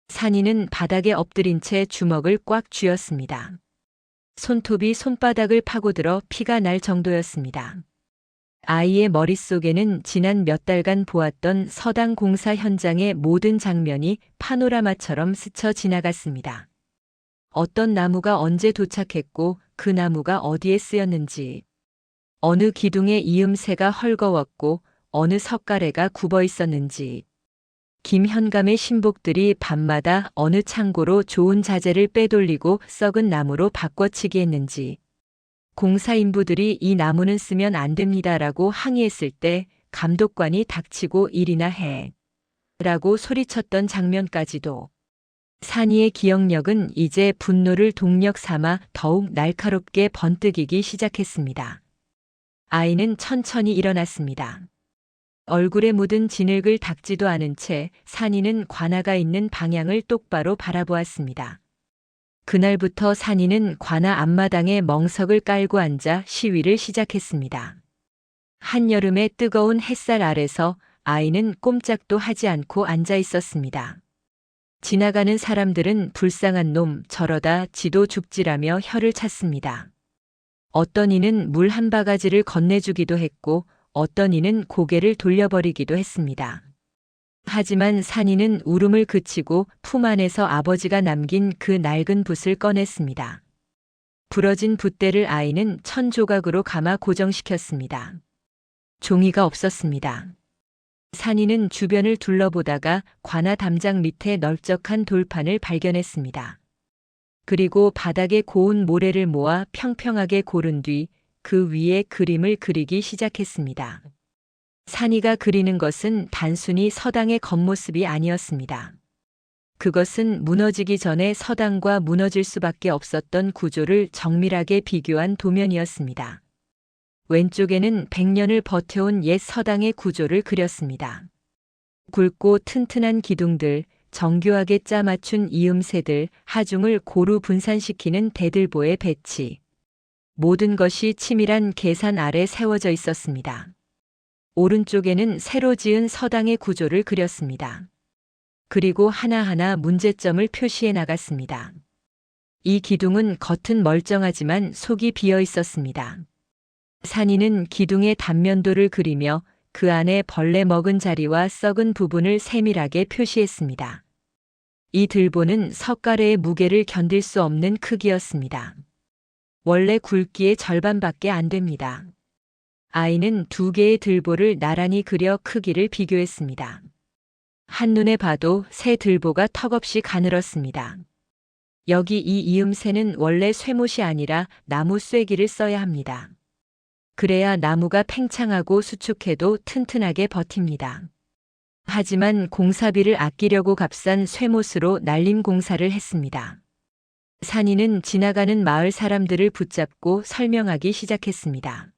산이는 바닥에 엎드린 채 주먹을 꽉 쥐었습니다. 손톱이 손바닥을 파고들어 피가 날 정도였습니다. 아이의 머릿속에는 지난 몇 달간 보았던 서당 공사 현장의 모든 장면이 파노라마처럼 스쳐 지나갔습니다. 어떤 나무가 언제 도착했고 그 나무가 어디에 쓰였는지, 어느 기둥의 이음새가 헐거웠고 어느 석가래가 굽어 있었는지, 김현감의 신복들이 밤마다 어느 창고로 좋은 자재를 빼돌리고 썩은 나무로 바꿔치기 했는지, 공사인부들이 이 나무는 쓰면 안 됩니다라고 항의했을 때 감독관이 닥치고 일이나 해 라고 소리쳤던 장면까지도. 산이의 기억력은 이제 분노를 동력 삼아 더욱 날카롭게 번뜩이기 시작했습니다. 아이는 천천히 일어났습니다. 얼굴에 묻은 진흙을 닦지도 않은 채 산이는 관아가 있는 방향을 똑바로 바라보았습니다. 그날부터 산이는 관아 앞마당에 멍석을 깔고 앉아 시위를 시작했습니다. 한여름의 뜨거운 햇살 아래서 아이는 꼼짝도 하지 않고 앉아 있었습니다. 지나가는 사람들은 불쌍한 놈 저러다 지도 죽지라며 혀를 찼습니다. 어떤 이는 물 한 바가지를 건네주기도 했고 어떤 이는 고개를 돌려버리기도 했습니다. 하지만 산이는 울음을 그치고 품 안에서 아버지가 남긴 그 낡은 붓을 꺼냈습니다. 부러진 붓대를 아이는 천 조각으로 감아 고정시켰습니다. 종이가 없었습니다. 산이는 주변을 둘러보다가 관아 담장 밑에 넓적한 돌판을 발견했습니다. 그리고 바닥에 고운 모래를 모아 평평하게 고른 뒤 그 위에 그림을 그리기 시작했습니다. 산이가 그리는 것은 단순히 서당의 겉모습이 아니었습니다. 그것은 무너지기 전에 서당과 무너질 수밖에 없었던 구조를 정밀하게 비교한 도면이었습니다. 왼쪽에는 100년을 버텨온 옛 서당의 구조를 그렸습니다. 굵고 튼튼한 기둥들, 정교하게 짜맞춘 이음새들, 하중을 고루 분산시키는 대들보의 배치. 모든 것이 치밀한 계산 아래 세워져 있었습니다. 오른쪽에는 새로 지은 서당의 구조를 그렸습니다. 그리고 하나하나 문제점을 표시해 나갔습니다. 이 기둥은 겉은 멀쩡하지만 속이 비어 있었습니다. 산이는 기둥의 단면도를 그리며 그 안에 벌레 먹은 자리와 썩은 부분을 세밀하게 표시했습니다. 이 들보는 석가래의 무게를 견딜 수 없는 크기였습니다. 원래 굵기의 절반밖에 안 됩니다. 아이는 2개의 들보를 나란히 그려 크기를 비교했습니다. 한눈에 봐도 새 들보가 턱없이 가늘었습니다. 여기 이 이음새는 원래 쇠못이 아니라 나무 쐐기를 써야 합니다. 그래야 나무가 팽창하고 수축해도 튼튼하게 버팁니다. 하지만 공사비를 아끼려고 값싼 쇠못으로 날림 공사를 했습니다. 산이는 지나가는 마을 사람들을 붙잡고 설명하기 시작했습니다.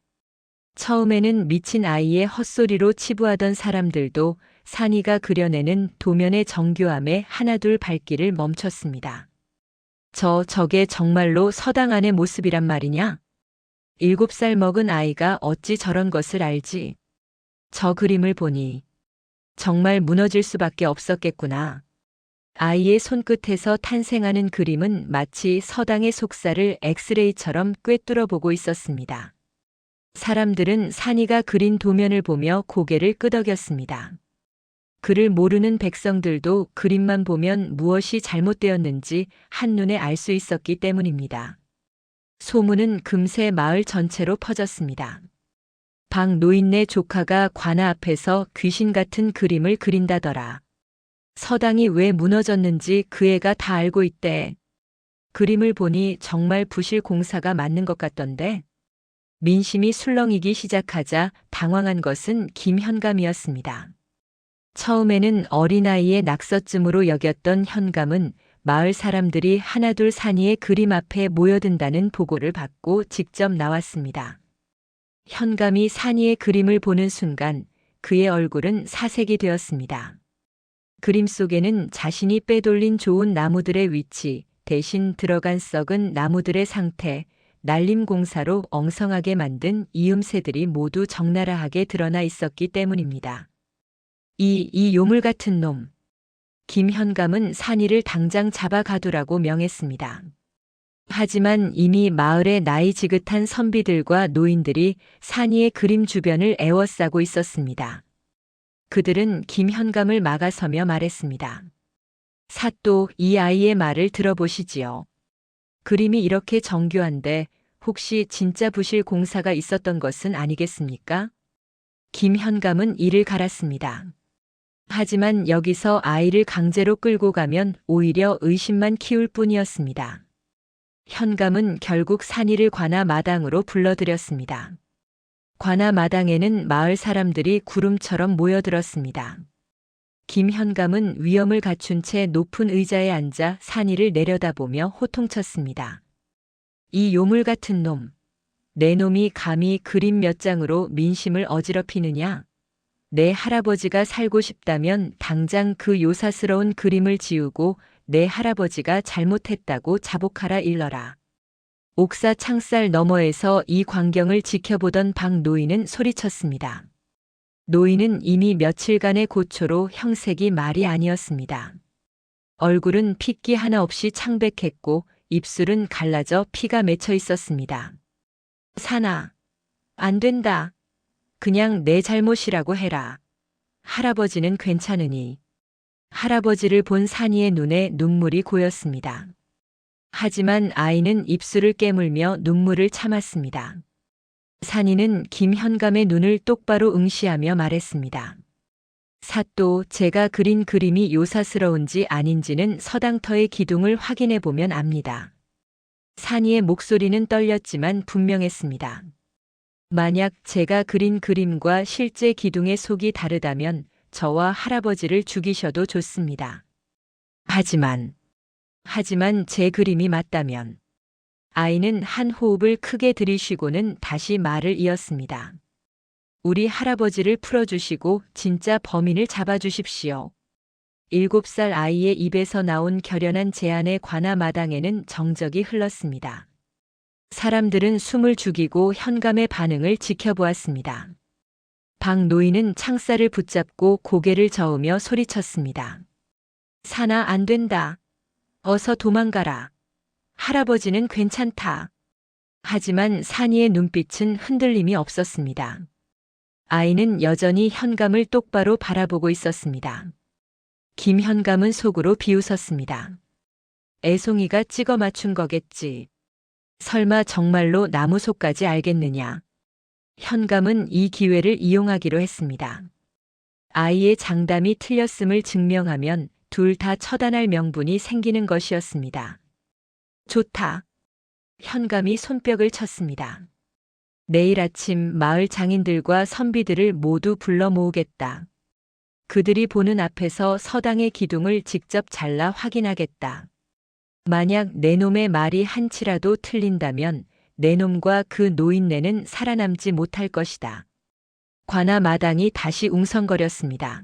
처음에는 미친 아이의 헛소리로 치부하던 사람들도 산이가 그려내는 도면의 정교함에 하나둘 발길을 멈췄습니다. 저게 정말로 서당 안의 모습이란 말이냐? 7살 먹은 아이가 어찌 저런 것을 알지? 저 그림을 보니 정말 무너질 수밖에 없었겠구나. 아이의 손끝에서 탄생하는 그림은 마치 서당의 속살을 엑스레이처럼 꿰뚫어 보고 있었습니다. 사람들은 산이가 그린 도면을 보며 고개를 끄덕였습니다. 글을 모르는 백성들도 그림만 보면 무엇이 잘못되었는지 한눈에 알 수 있었기 때문입니다. 소문은 금세 마을 전체로 퍼졌습니다. 방 노인네 조카가 관아 앞에서 귀신 같은 그림을 그린다더라. 서당이 왜 무너졌는지 그 애가 다 알고 있대. 그림을 보니 정말 부실 공사가 맞는 것 같던데. 민심이 술렁이기 시작하자 당황한 것은 김현감이었습니다. 처음에는 어린아이의 낙서쯤으로 여겼던 현감은 마을 사람들이 하나둘 산이의 그림 앞에 모여든다는 보고를 받고 직접 나왔습니다. 현감이 산이의 그림을 보는 순간 그의 얼굴은 사색이 되었습니다. 그림 속에는 자신이 빼돌린 좋은 나무들의 위치, 대신 들어간 썩은 나무들의 상태, 날림 공사로 엉성하게 만든 이음새들이 모두 적나라하게 드러나 있었기 때문입니다. 이 요물 같은 놈. 김현감은 산이를 당장 잡아가두라고 명했습니다. 하지만 이미 마을의 나이 지긋한 선비들과 노인들이 산이의 그림 주변을 에워싸고 있었습니다. 그들은 김현감을 막아서며 말했습니다. 사또, 이 아이의 말을 들어보시지요. 그림이 이렇게 정교한데 혹시 진짜 부실 공사가 있었던 것은 아니겠습니까? 김현감은 이를 갈았습니다. 하지만 여기서 아이를 강제로 끌고 가면 오히려 의심만 키울 뿐이었습니다. 현감은 결국 산이를 관아 마당으로 불러들였습니다. 관아 마당에는 마을 사람들이 구름처럼 모여들었습니다. 김현감은 위엄을 갖춘 채 높은 의자에 앉아 산이를 내려다보며 호통쳤습니다. 이 요물 같은 놈, 내 놈이 감히 그림 몇 장으로 민심을 어지럽히느냐? 내 할아버지가 살고 싶다면 당장 그 요사스러운 그림을 지우고 내 할아버지가 잘못했다고 자복하라 일러라. 옥사 창살 너머에서 이 광경을 지켜보던 박 노인은 소리쳤습니다. 노인은 이미 며칠간의 고초로 형색이 말이 아니었습니다. 얼굴은 핏기 하나 없이 창백했고 입술은 갈라져 피가 맺혀 있었습니다. 산아, 안 된다. 그냥 내 잘못이라고 해라. 할아버지는 괜찮으니. 할아버지를 본 산이의 눈에 눈물이 고였습니다. 하지만 아이는 입술을 깨물며 눈물을 참았습니다. 산이는 김현감의 눈을 똑바로 응시하며 말했습니다. 사또, 제가 그린 그림이 요사스러운지 아닌지는 서당터의 기둥을 확인해 보면 압니다. 산이의 목소리는 떨렸지만 분명했습니다. 만약 제가 그린 그림과 실제 기둥의 속이 다르다면 저와 할아버지를 죽이셔도 좋습니다. 하지만 제 그림이 맞다면. 아이는 한 호흡을 크게 들이쉬고는 다시 말을 이었습니다. 우리 할아버지를 풀어주시고 진짜 범인을 잡아주십시오. 7살 아이의 입에서 나온 결연한 제안에 관아 마당에는 정적이 흘렀습니다. 사람들은 숨을 죽이고 현감의 반응을 지켜보았습니다. 박 노인은 창살을 붙잡고 고개를 저으며 소리쳤습니다. 산아, 안 된다. 어서 도망가라. 할아버지는 괜찮다. 하지만 산이의 눈빛은 흔들림이 없었습니다. 아이는 여전히 현감을 똑바로 바라보고 있었습니다. 김현감은 속으로 비웃었습니다. 애송이가 찍어 맞춘 거겠지. 설마 정말로 나무 속까지 알겠느냐. 현감은 이 기회를 이용하기로 했습니다. 아이의 장담이 틀렸음을 증명하면 둘 다 처단할 명분이 생기는 것이었습니다. 좋다. 현감이 손뼉을 쳤습니다. 내일 아침 마을 장인들과 선비들을 모두 불러 모으겠다. 그들이 보는 앞에서 서당의 기둥을 직접 잘라 확인하겠다. 만약 내 놈의 말이 한치라도 틀린다면 내 놈과 그 노인네는 살아남지 못할 것이다. 관아 마당이 다시 웅성거렸습니다.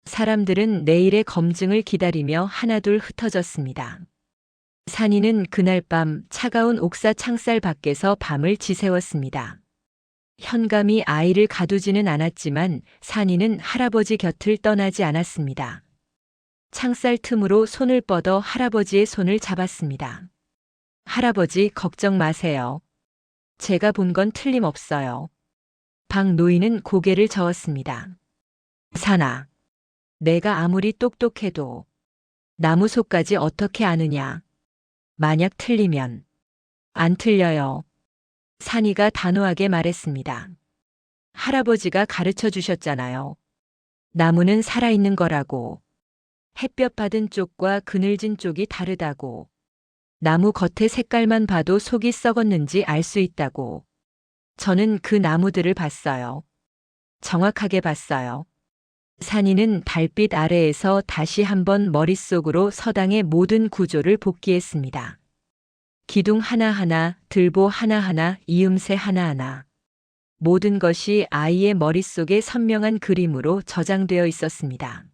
사람들은 내일의 검증을 기다리며 하나둘 흩어졌습니다. 산이는 그날 밤 차가운 옥사 창살 밖에서 밤을 지새웠습니다. 현감이 아이를 가두지는 않았지만 산이는 할아버지 곁을 떠나지 않았습니다. 창살 틈으로 손을 뻗어 할아버지의 손을 잡았습니다. 할아버지, 걱정 마세요. 제가 본 건 틀림없어요. 박 노인은 고개를 저었습니다. 산아, 내가 아무리 똑똑해도 나무 속까지 어떻게 아느냐. 만약 틀리면. 안 틀려요. 산이가 단호하게 말했습니다. 할아버지가 가르쳐 주셨잖아요. 나무는 살아있는 거라고. 햇볕 받은 쪽과 그늘진 쪽이 다르다고. 나무 겉의 색깔만 봐도 속이 썩었는지 알 수 있다고. 저는 그 나무들을 봤어요. 정확하게 봤어요. 산이는 달빛 아래에서 다시 한번 머릿속으로 서당의 모든 구조를 복기했습니다. 기둥 하나하나, 들보 하나하나, 이음새 하나하나. 모든 것이 아이의 머릿속에 선명한 그림으로 저장되어 있었습니다.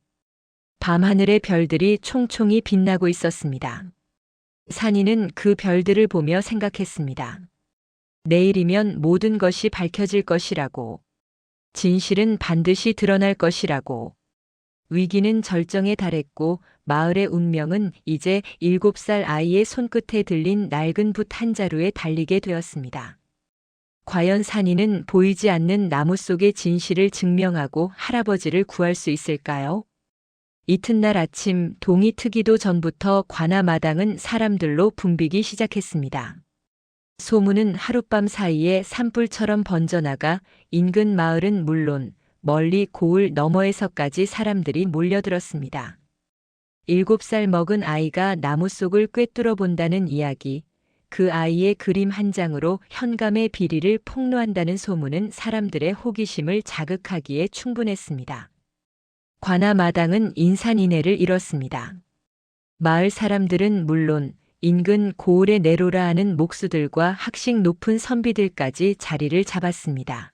밤하늘의 별들이 총총히 빛나고 있었습니다. 산이는 그 별들을 보며 생각했습니다. 내일이면 모든 것이 밝혀질 것이라고. 진실은 반드시 드러날 것이라고. 위기는 절정에 달했고 마을의 운명은 이제 7살 아이의 손끝에 들린 낡은 붓 한 자루에 달리게 되었습니다. 과연 산이는 보이지 않는 나무 속의 진실을 증명하고 할아버지를 구할 수 있을까요? 이튿날 아침 동이 트기도 전부터 관아 마당은 사람들로 붐비기 시작했습니다. 소문은 하룻밤 사이에 산불처럼 번져나가 인근 마을은 물론 멀리 고을 너머에서까지 사람들이 몰려들었습니다. 7살 먹은 아이가 나무 속을 꿰뚫어 본다는 이야기, 그 아이의 그림 한 장으로 현감의 비리를 폭로한다는 소문은 사람들의 호기심을 자극하기에 충분했습니다. 관아 마당은 인산인해를 이뤘습니다. 마을 사람들은 물론 인근 고을에 내로라 하는 목수들과 학식 높은 선비들까지 자리를 잡았습니다.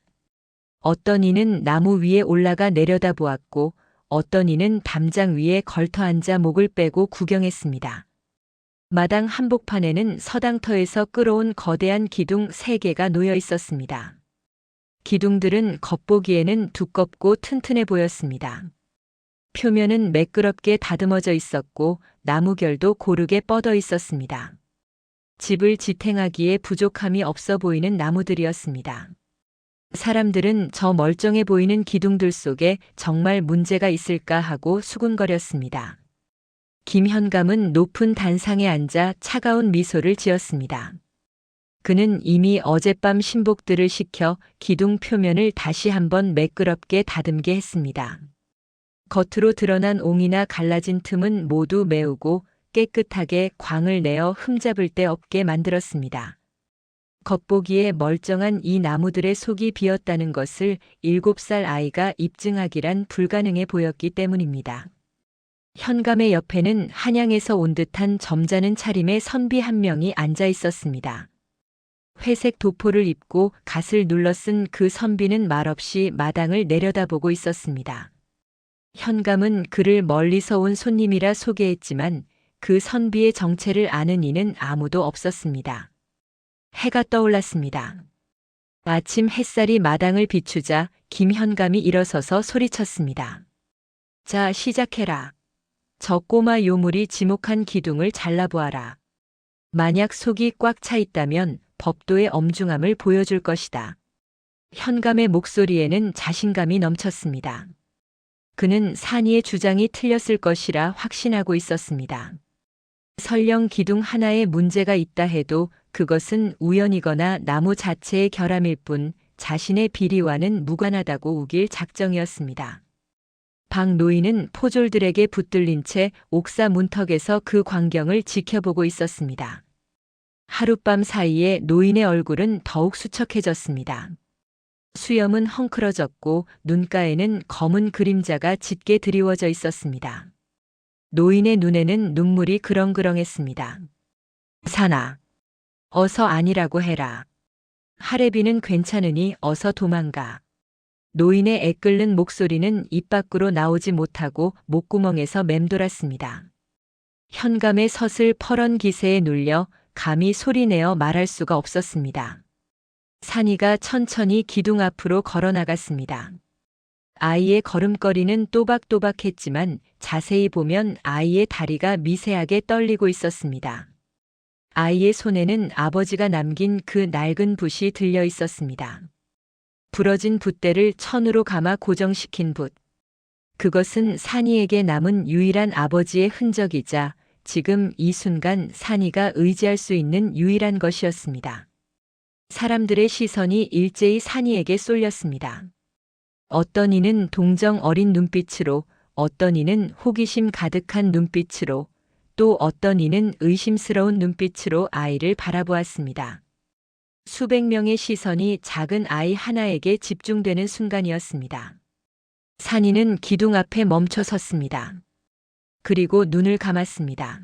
어떤 이는 나무 위에 올라가 내려다보았고 어떤 이는 담장 위에 걸터 앉아 목을 빼고 구경했습니다. 마당 한복판에는 서당터에서 끌어온 거대한 기둥 3개가 놓여 있었습니다. 기둥들은 겉보기에는 두껍고 튼튼해 보였습니다. 표면은 매끄럽게 다듬어져 있었고 나무결도 고르게 뻗어 있었습니다. 집을 지탱하기에 부족함이 없어 보이는 나무들이었습니다. 사람들은 저 멀쩡해 보이는 기둥들 속에 정말 문제가 있을까 하고 수군거렸습니다. 김현감은 높은 단상에 앉아 차가운 미소를 지었습니다. 그는 이미 어젯밤 신복들을 시켜 기둥 표면을 다시 한번 매끄럽게 다듬게 했습니다. 겉으로 드러난 옹이나 갈라진 틈은 모두 메우고 깨끗하게 광을 내어 흠잡을 데 없게 만들었습니다. 겉보기에 멀쩡한 이 나무들의 속이 비었다는 것을 7살 아이가 입증하기란 불가능해 보였기 때문입니다. 현감의 옆에는 한양에서 온 듯한 점잖은 차림의 선비 한 명이 앉아 있었습니다. 회색 도포를 입고 갓을 눌러쓴 그 선비는 말없이 마당을 내려다보고 있었습니다. 현감은 그를 멀리서 온 손님이라 소개했지만 그 선비의 정체를 아는 이는 아무도 없었습니다. 해가 떠올랐습니다. 아침 햇살이 마당을 비추자 김현감이 일어서서 소리쳤습니다. 자, 시작해라. 저 꼬마 요물이 지목한 기둥을 잘라보아라. 만약 속이 꽉 차 있다면 법도의 엄중함을 보여줄 것이다. 현감의 목소리에는 자신감이 넘쳤습니다. 그는 산이의 주장이 틀렸을 것이라 확신하고 있었습니다. 설령 기둥 하나에 문제가 있다 해도 그것은 우연이거나 나무 자체의 결함일 뿐 자신의 비리와는 무관하다고 우길 작정이었습니다. 박 노인은 포졸들에게 붙들린 채 옥사 문턱에서 그 광경을 지켜보고 있었습니다. 하룻밤 사이에 노인의 얼굴은 더욱 수척해졌습니다. 수염은 헝클어졌고 눈가에는 검은 그림자가 짙게 드리워져 있었습니다. 노인의 눈에는 눈물이 그렁그렁했습니다. 산아, 어서 아니라고 해라. 하레비는 괜찮으니 어서 도망가. 노인의 애끓는 목소리는 입 밖으로 나오지 못하고 목구멍에서 맴돌았습니다. 현감의 서슬 퍼런 기세에 눌려 감히 소리내어 말할 수가 없었습니다. 산이가 천천히 기둥 앞으로 걸어나갔습니다. 아이의 걸음걸이는 또박또박했지만 자세히 보면 아이의 다리가 미세하게 떨리고 있었습니다. 아이의 손에는 아버지가 남긴 그 낡은 붓이 들려 있었습니다. 부러진 붓대를 천으로 감아 고정시킨 붓. 그것은 산이에게 남은 유일한 아버지의 흔적이자 지금 이 순간 산이가 의지할 수 있는 유일한 것이었습니다. 사람들의 시선이 일제히 산이에게 쏠렸습니다. 어떤 이는 동정 어린 눈빛으로, 어떤 이는 호기심 가득한 눈빛으로, 또 어떤 이는 의심스러운 눈빛으로 아이를 바라보았습니다. 수백 명의 시선이 작은 아이 하나에게 집중되는 순간이었습니다. 산이는 기둥 앞에 멈춰 섰습니다. 그리고 눈을 감았습니다.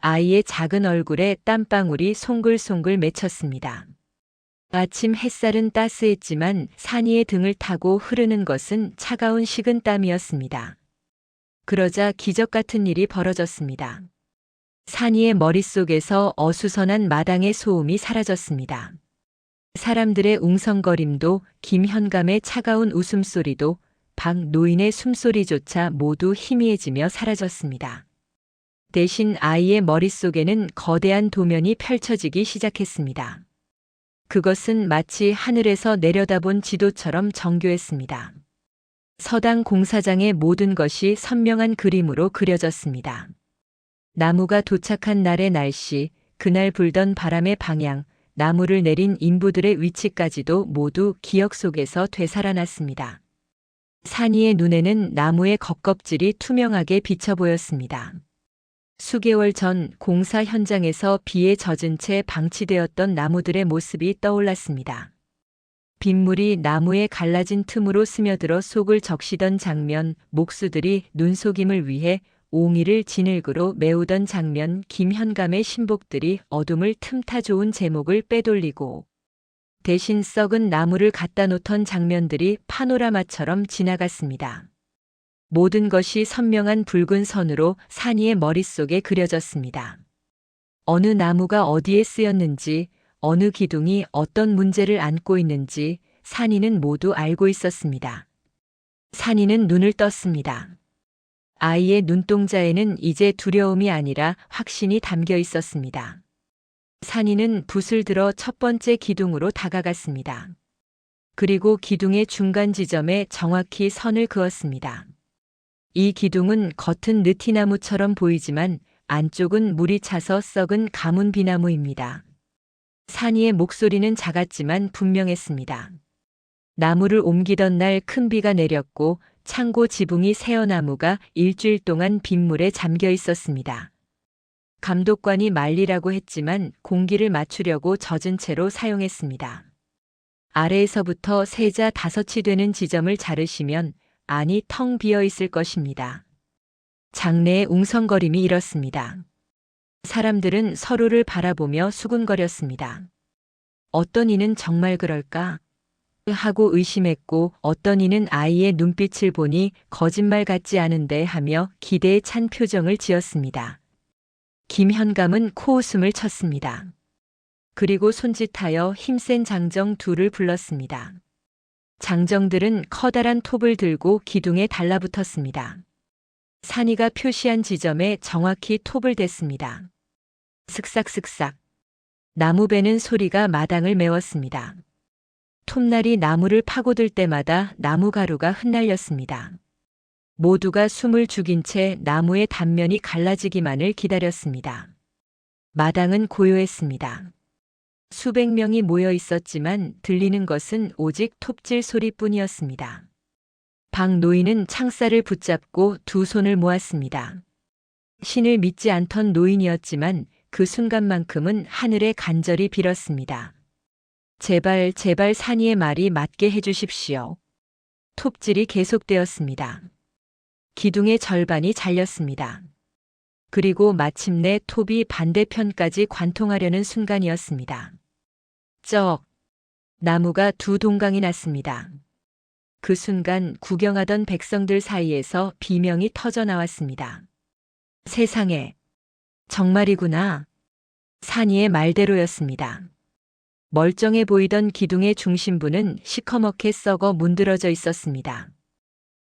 아이의 작은 얼굴에 땀방울이 송글송글 맺혔습니다. 아침 햇살은 따스했지만 산이의 등을 타고 흐르는 것은 차가운 식은 땀이었습니다. 그러자 기적 같은 일이 벌어졌습니다. 산이의 머릿속에서 어수선한 마당의 소음이 사라졌습니다. 사람들의 웅성거림도, 김현감의 차가운 웃음소리도, 박 노인의 숨소리조차 모두 희미해지며 사라졌습니다. 대신 아이의 머릿속에는 거대한 도면이 펼쳐지기 시작했습니다. 그것은 마치 하늘에서 내려다본 지도처럼 정교했습니다. 서당 공사장의 모든 것이 선명한 그림으로 그려졌습니다. 나무가 도착한 날의 날씨, 그날 불던 바람의 방향, 나무를 내린 인부들의 위치까지도 모두 기억 속에서 되살아났습니다. 산이의 눈에는 나무의 겉껍질이 투명하게 비쳐 보였습니다. 수개월 전 공사 현장에서 비에 젖은 채 방치되었던 나무들의 모습이 떠올랐습니다. 빗물이 나무의 갈라진 틈으로 스며들어 속을 적시던 장면, 목수들이 눈속임을 위해 옹이를 진흙으로 메우던 장면, 김현감의 신복들이 어둠을 틈타 좋은 제목을 빼돌리고 대신 썩은 나무를 갖다 놓던 장면들이 파노라마처럼 지나갔습니다. 모든 것이 선명한 붉은 선으로 산이의 머릿속에 그려졌습니다. 어느 나무가 어디에 쓰였는지, 어느 기둥이 어떤 문제를 안고 있는지 산이는 모두 알고 있었습니다. 산이는 눈을 떴습니다. 아이의 눈동자에는 이제 두려움이 아니라 확신이 담겨 있었습니다. 산이는 붓을 들어 첫 번째 기둥으로 다가갔습니다. 그리고 기둥의 중간 지점에 정확히 선을 그었습니다. 이 기둥은 겉은 느티나무처럼 보이지만 안쪽은 물이 차서 썩은 가문 비나무입니다. 산이의 목소리는 작았지만 분명했습니다. 나무를 옮기던 날 큰 비가 내렸고 창고 지붕이 새어 나무가 일주일 동안 빗물에 잠겨 있었습니다. 감독관이 말리라고 했지만 공기를 맞추려고 젖은 채로 사용했습니다. 아래에서부터 세자 5이 되는 지점을 자르시면 안이 텅 비어 있을 것입니다. 장내의 웅성거림이 일었습니다. 사람들은 서로를 바라보며 수군거렸습니다. 어떤 이는 정말 그럴까? 하고 의심했고 어떤 이는 아이의 눈빛을 보니 거짓말 같지 않은데 하며 기대에 찬 표정을 지었습니다. 김현감은 코웃음을 쳤습니다. 그리고 손짓하여 힘센 장정 둘을 불렀습니다. 장정들은 커다란 톱을 들고 기둥에 달라붙었습니다. 산이가 표시한 지점에 정확히 톱을 댔습니다. 슥싹슥싹. 나무 베는 소리가 마당을 메웠습니다. 톱날이 나무를 파고들 때마다 나무 가루가 흩날렸습니다. 모두가 숨을 죽인 채 나무의 단면이 갈라지기만을 기다렸습니다. 마당은 고요했습니다. 수백 명이 모여 있었지만 들리는 것은 오직 톱질 소리뿐이었습니다. 박 노인은 창살을 붙잡고 두 손을 모았습니다. 신을 믿지 않던 노인이었지만 그 순간만큼은 하늘에 간절히 빌었습니다. 제발 제발 산이의 말이 맞게 해주십시오. 톱질이 계속되었습니다. 기둥의 절반이 잘렸습니다. 그리고 마침내 톱이 반대편까지 관통하려는 순간이었습니다. 쩍! 나무가 두 동강이 났습니다. 그 순간 구경하던 백성들 사이에서 비명이 터져 나왔습니다. 세상에! 정말이구나. 산이의 말대로였습니다. 멀쩡해 보이던 기둥의 중심부는 시커멓게 썩어 문드러져 있었습니다.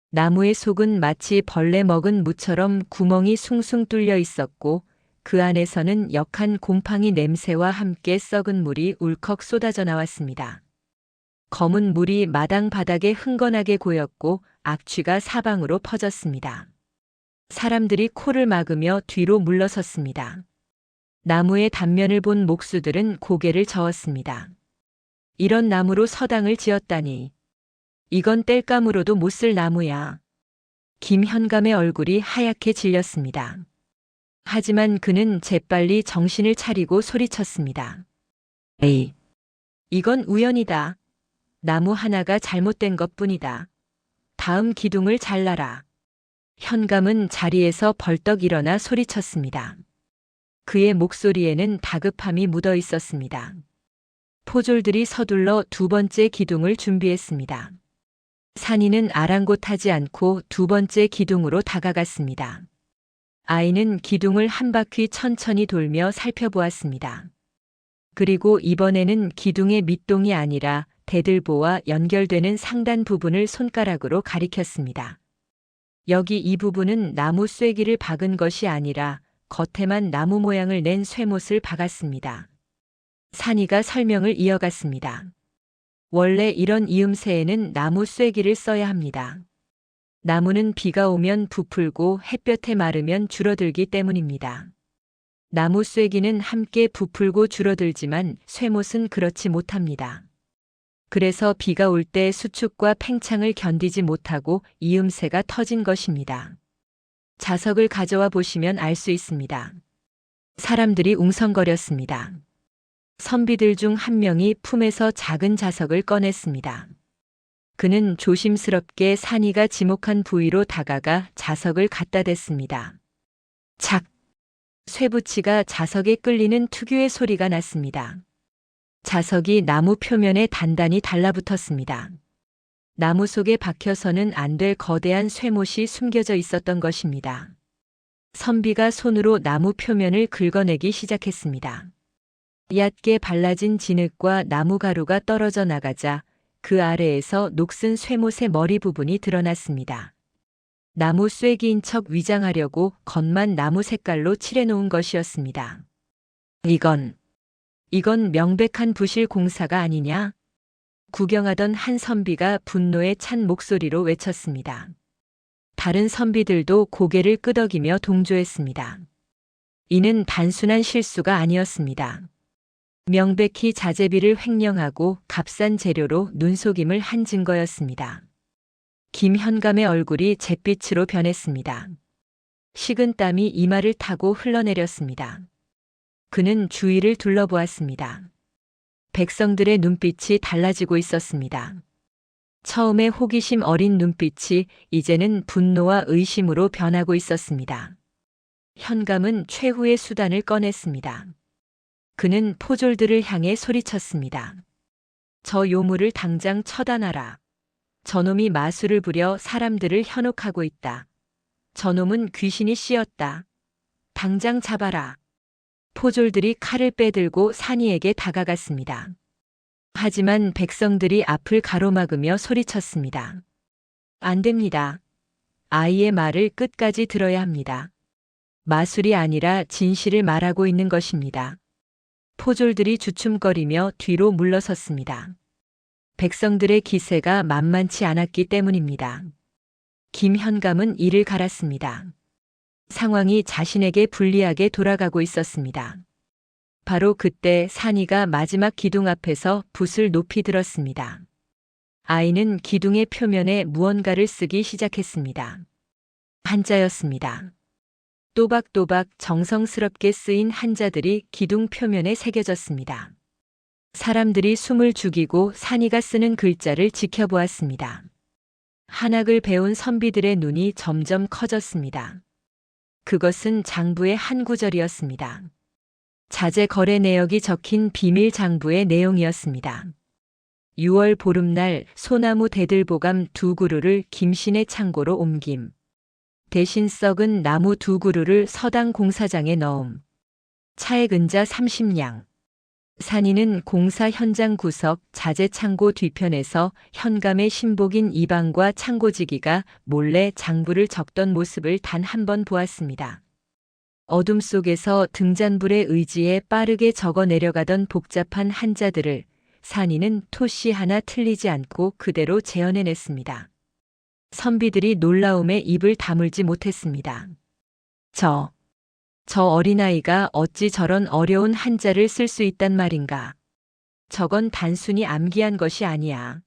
나무의 속은 마치 벌레 먹은 무처럼 구멍이 숭숭 뚫려 있었고 그 안에서는 역한 곰팡이 냄새와 함께 썩은 물이 울컥 쏟아져 나왔습니다. 검은 물이 마당 바닥에 흥건하게 고였고 악취가 사방으로 퍼졌습니다. 사람들이 코를 막으며 뒤로 물러섰습니다. 나무의 단면을 본 목수들은 고개를 저었습니다. 이런 나무로 서당을 지었다니. 이건 땔감으로도 못 쓸 나무야. 김현감의 얼굴이 하얗게 질렸습니다. 하지만 그는 재빨리 정신을 차리고 소리쳤습니다. 에이, 이건 우연이다. 나무 하나가 잘못된 것뿐이다. 다음 기둥을 잘라라. 현감은 자리에서 벌떡 일어나 소리쳤습니다. 그의 목소리에는 다급함이 묻어 있었습니다. 포졸들이 서둘러 두 번째 기둥을 준비했습니다. 산이는 아랑곳하지 않고 두 번째 기둥으로 다가갔습니다. 아이는 기둥을 한 바퀴 천천히 돌며 살펴보았습니다. 그리고 이번에는 기둥의 밑동이 아니라 대들보와 연결되는 상단 부분을 손가락으로 가리켰습니다. 여기 이 부분은 나무 쐐기를 박은 것이 아니라 겉에만 나무 모양을 낸 쇠못을 박았습니다. 산이가 설명을 이어갔습니다. 원래 이런 이음새에는 나무 쐐기를 써야 합니다. 나무는 비가 오면 부풀고 햇볕에 마르면 줄어들기 때문입니다. 나무 쐐기는 함께 부풀고 줄어들지만 쇠못은 그렇지 못합니다. 그래서 비가 올 때 수축과 팽창을 견디지 못하고 이음새가 터진 것입니다. 자석을 가져와 보시면 알 수 있습니다. 사람들이 웅성거렸습니다. 선비들 중 한 명이 품에서 작은 자석을 꺼냈습니다. 그는 조심스럽게 산이가 지목한 부위로 다가가 자석을 갖다 댔습니다. 착! 쇠붙이가 자석에 끌리는 특유의 소리가 났습니다. 자석이 나무 표면에 단단히 달라붙었습니다. 나무 속에 박혀서는 안 될 거대한 쇠못이 숨겨져 있었던 것입니다. 선비가 손으로 나무 표면을 긁어내기 시작했습니다. 얕게 발라진 진흙과 나무 가루가 떨어져 나가자 그 아래에서 녹슨 쇠못의 머리 부분이 드러났습니다. 나무 쐐기인 척 위장하려고 겉만 나무 색깔로 칠해놓은 것이었습니다. 이건 명백한 부실 공사가 아니냐? 구경하던 한 선비가 분노에 찬 목소리로 외쳤습니다. 다른 선비들도 고개를 끄덕이며 동조했습니다. 이는 단순한 실수가 아니었습니다. 명백히 자재비를 횡령하고 값싼 재료로 눈속임을 한 증거였습니다. 김현감의 얼굴이 잿빛으로 변했습니다. 식은 땀이 이마를 타고 흘러내렸습니다. 그는 주위를 둘러보았습니다. 백성들의 눈빛이 달라지고 있었습니다. 처음에 호기심 어린 눈빛이 이제는 분노와 의심으로 변하고 있었습니다. 현감은 최후의 수단을 꺼냈습니다. 그는 포졸들을 향해 소리쳤습니다. 저 요물을 당장 처단하라. 저놈이 마술을 부려 사람들을 현혹하고 있다. 저놈은 귀신이 씌었다. 당장 잡아라. 포졸들이 칼을 빼들고 산이에게 다가갔습니다. 하지만 백성들이 앞을 가로막으며 소리쳤습니다. 안 됩니다. 아이의 말을 끝까지 들어야 합니다. 마술이 아니라 진실을 말하고 있는 것입니다. 포졸들이 주춤거리며 뒤로 물러섰습니다. 백성들의 기세가 만만치 않았기 때문입니다. 김현감은 이를 갈았습니다. 상황이 자신에게 불리하게 돌아가고 있었습니다. 바로 그때 산이가 마지막 기둥 앞에서 붓을 높이 들었습니다. 아이는 기둥의 표면에 무언가를 쓰기 시작했습니다. 한자였습니다. 또박또박 정성스럽게 쓰인 한자들이 기둥 표면에 새겨졌습니다. 사람들이 숨을 죽이고 산이가 쓰는 글자를 지켜보았습니다. 한학을 배운 선비들의 눈이 점점 커졌습니다. 그것은 장부의 한 구절이었습니다. 자재 거래 내역이 적힌 비밀 장부의 내용이었습니다. 6월 보름날 소나무 대들보감 2그루를 김신의 창고로 옮김. 대신 썩은 나무 2그루를 서당 공사장에 넣음. 차액 은자 30냥. 산이는 공사 현장 구석 자재 창고 뒤편에서 현감의 신복인 이방과 창고지기가 몰래 장부를 적던 모습을 단 한 번 보았습니다. 어둠 속에서 등잔불의 의지에 빠르게 적어 내려가던 복잡한 한자들을 산이는 토시 하나 틀리지 않고 그대로 재현해냈습니다. 선비들이 놀라움에 입을 다물지 못했습니다. 저 어린아이가 어찌 저런 어려운 한자를 쓸 수 있단 말인가. 저건 단순히 암기한 것이 아니야.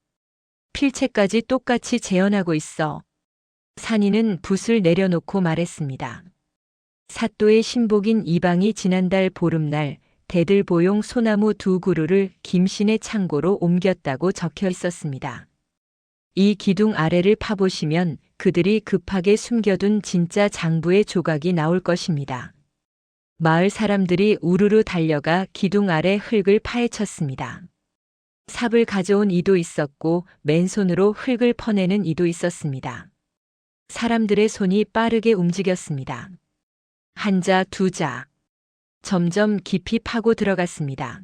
필체까지 똑같이 재현하고 있어. 산이는 붓을 내려놓고 말했습니다. 사또의 신복인 이방이 지난달 보름날 대들보용 소나무 2그루를 김신의 창고로 옮겼다고 적혀 있었습니다. 이 기둥 아래를 파보시면 그들이 급하게 숨겨둔 진짜 장부의 조각이 나올 것입니다. 마을 사람들이 우르르 달려가 기둥 아래 흙을 파헤쳤습니다. 삽을 가져온 이도 있었고 맨손으로 흙을 퍼내는 이도 있었습니다. 사람들의 손이 빠르게 움직였습니다. 한 자, 두 자. 점점 깊이 파고 들어갔습니다.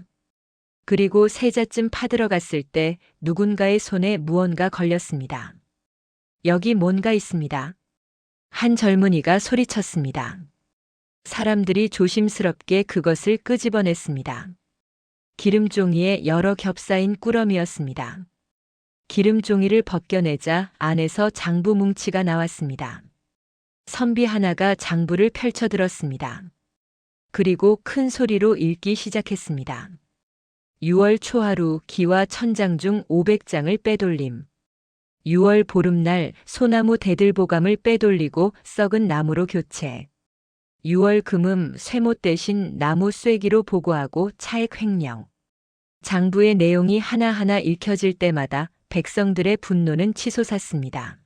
그리고 세 자쯤 파들어갔을 때 누군가의 손에 무언가 걸렸습니다. 여기 뭔가 있습니다. 한 젊은이가 소리쳤습니다. 사람들이 조심스럽게 그것을 끄집어냈습니다. 기름종이에 여러 겹싸인 꾸러미였습니다. 기름종이를 벗겨내자 안에서 장부 뭉치가 나왔습니다. 선비 하나가 장부를 펼쳐들었습니다. 그리고 큰 소리로 읽기 시작했습니다. 6월 초하루 기와 천장 중 500장을 빼돌림. 6월 보름날 소나무 대들보감을 빼돌리고 썩은 나무로 교체. 6월 금음 쇠못 대신 나무 쐐기로 보고하고 차액 횡령. 장부의 내용이 하나하나 읽혀질 때마다 백성들의 분노는 치솟았습니다.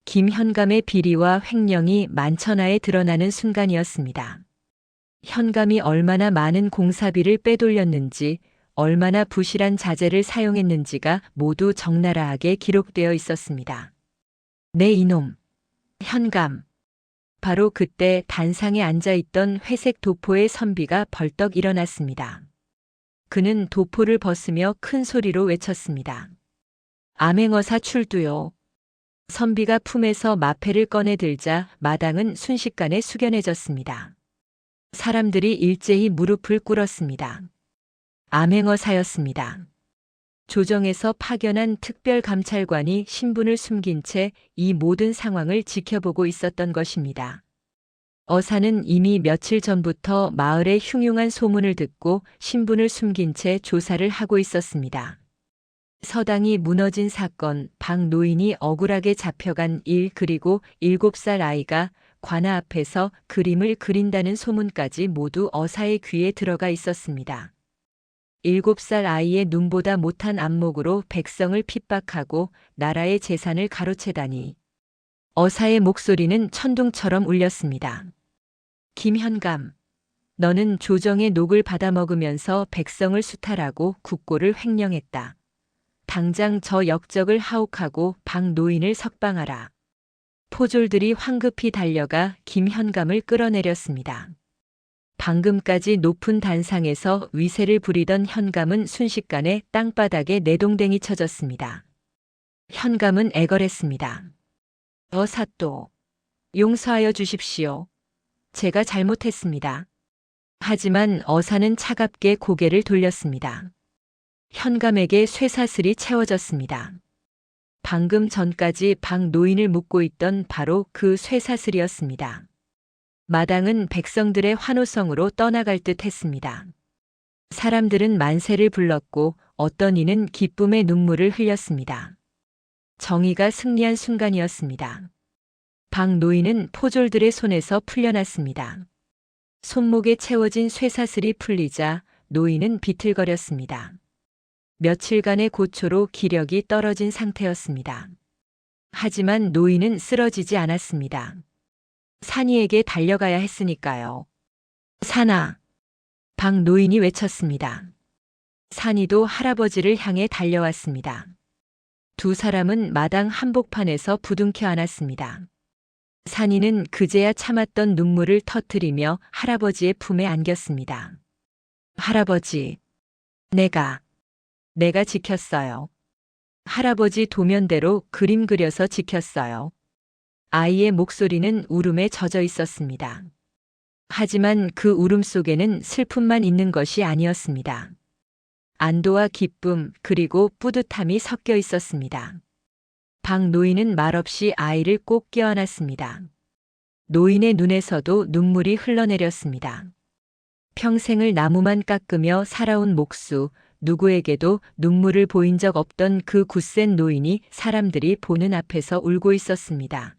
김현감의 비리와 횡령이 만천하에 드러나는 순간이었습니다. 현감이 얼마나 많은 공사비를 빼돌렸는지, 얼마나 부실한 자재를 사용했는지가 모두 적나라하게 기록되어 있었습니다. 네 이놈! 현감! 바로 그때 단상에 앉아있던 회색 도포의 선비가 벌떡 일어났습니다. 그는 도포를 벗으며 큰 소리로 외쳤습니다. 암행어사 출두요. 선비가 품에서 마패를 꺼내 들자 마당은 순식간에 숙연해졌습니다. 사람들이 일제히 무릎을 꿇었습니다. 암행어사였습니다. 조정에서 파견한 특별감찰관이 신분을 숨긴 채 이 모든 상황을 지켜보고 있었던 것입니다. 어사는 이미 며칠 전부터 마을의 흉흉한 소문을 듣고 신분을 숨긴 채 조사를 하고 있었습니다. 서당이 무너진 사건, 박 노인이 억울하게 잡혀간 일, 그리고 7살 아이가 관아 앞에서 그림을 그린다는 소문까지 모두 어사의 귀에 들어가 있었습니다. 7살 아이의 눈보다 못한 안목으로 백성을 핍박하고 나라의 재산을 가로채다니. 어사의 목소리는 천둥처럼 울렸습니다. 김현감, 너는 조정의 녹을 받아먹으면서 백성을 수탈하고 국고를 횡령했다. 당장 저 역적을 하옥하고 박 노인을 석방하라. 포졸들이 황급히 달려가 김현감을 끌어내렸습니다. 방금까지 높은 단상에서 위세를 부리던 현감은 순식간에 땅바닥에 내동댕이 쳐졌습니다. 현감은 애걸했습니다. 어사또, 용서하여 주십시오. 제가 잘못했습니다. 하지만 어사는 차갑게 고개를 돌렸습니다. 현감에게 쇠사슬이 채워졌습니다. 방금 전까지 박 노인을 묶고 있던 바로 그 쇠사슬이었습니다. 마당은 백성들의 환호성으로 떠나갈 듯 했습니다. 사람들은 만세를 불렀고 어떤 이는 기쁨의 눈물을 흘렸습니다. 정의가 승리한 순간이었습니다. 박 노인은 포졸들의 손에서 풀려났습니다. 손목에 채워진 쇠사슬이 풀리자 노인은 비틀거렸습니다. 며칠간의 고초로 기력이 떨어진 상태였습니다. 하지만 노인은 쓰러지지 않았습니다. 산이에게 달려가야 했으니까요. 산아! 박 노인이 외쳤습니다. 산이도 할아버지를 향해 달려왔습니다. 두 사람은 마당 한복판에서 부둥켜 안았습니다. 산이는 그제야 참았던 눈물을 터뜨리며 할아버지의 품에 안겼습니다. 할아버지, 내가 지켰어요. 할아버지 도면대로 그림 그려서 지켰어요. 아이의 목소리는 울음에 젖어 있었습니다. 하지만 그 울음 속에는 슬픔만 있는 것이 아니었습니다. 안도와 기쁨 그리고 뿌듯함이 섞여 있었습니다. 박 노인은 말없이 아이를 꼭 껴안았습니다. 노인의 눈에서도 눈물이 흘러내렸습니다. 평생을 나무만 깎으며 살아온 목수, 누구에게도 눈물을 보인 적 없던 그 굳센 노인이 사람들이 보는 앞에서 울고 있었습니다.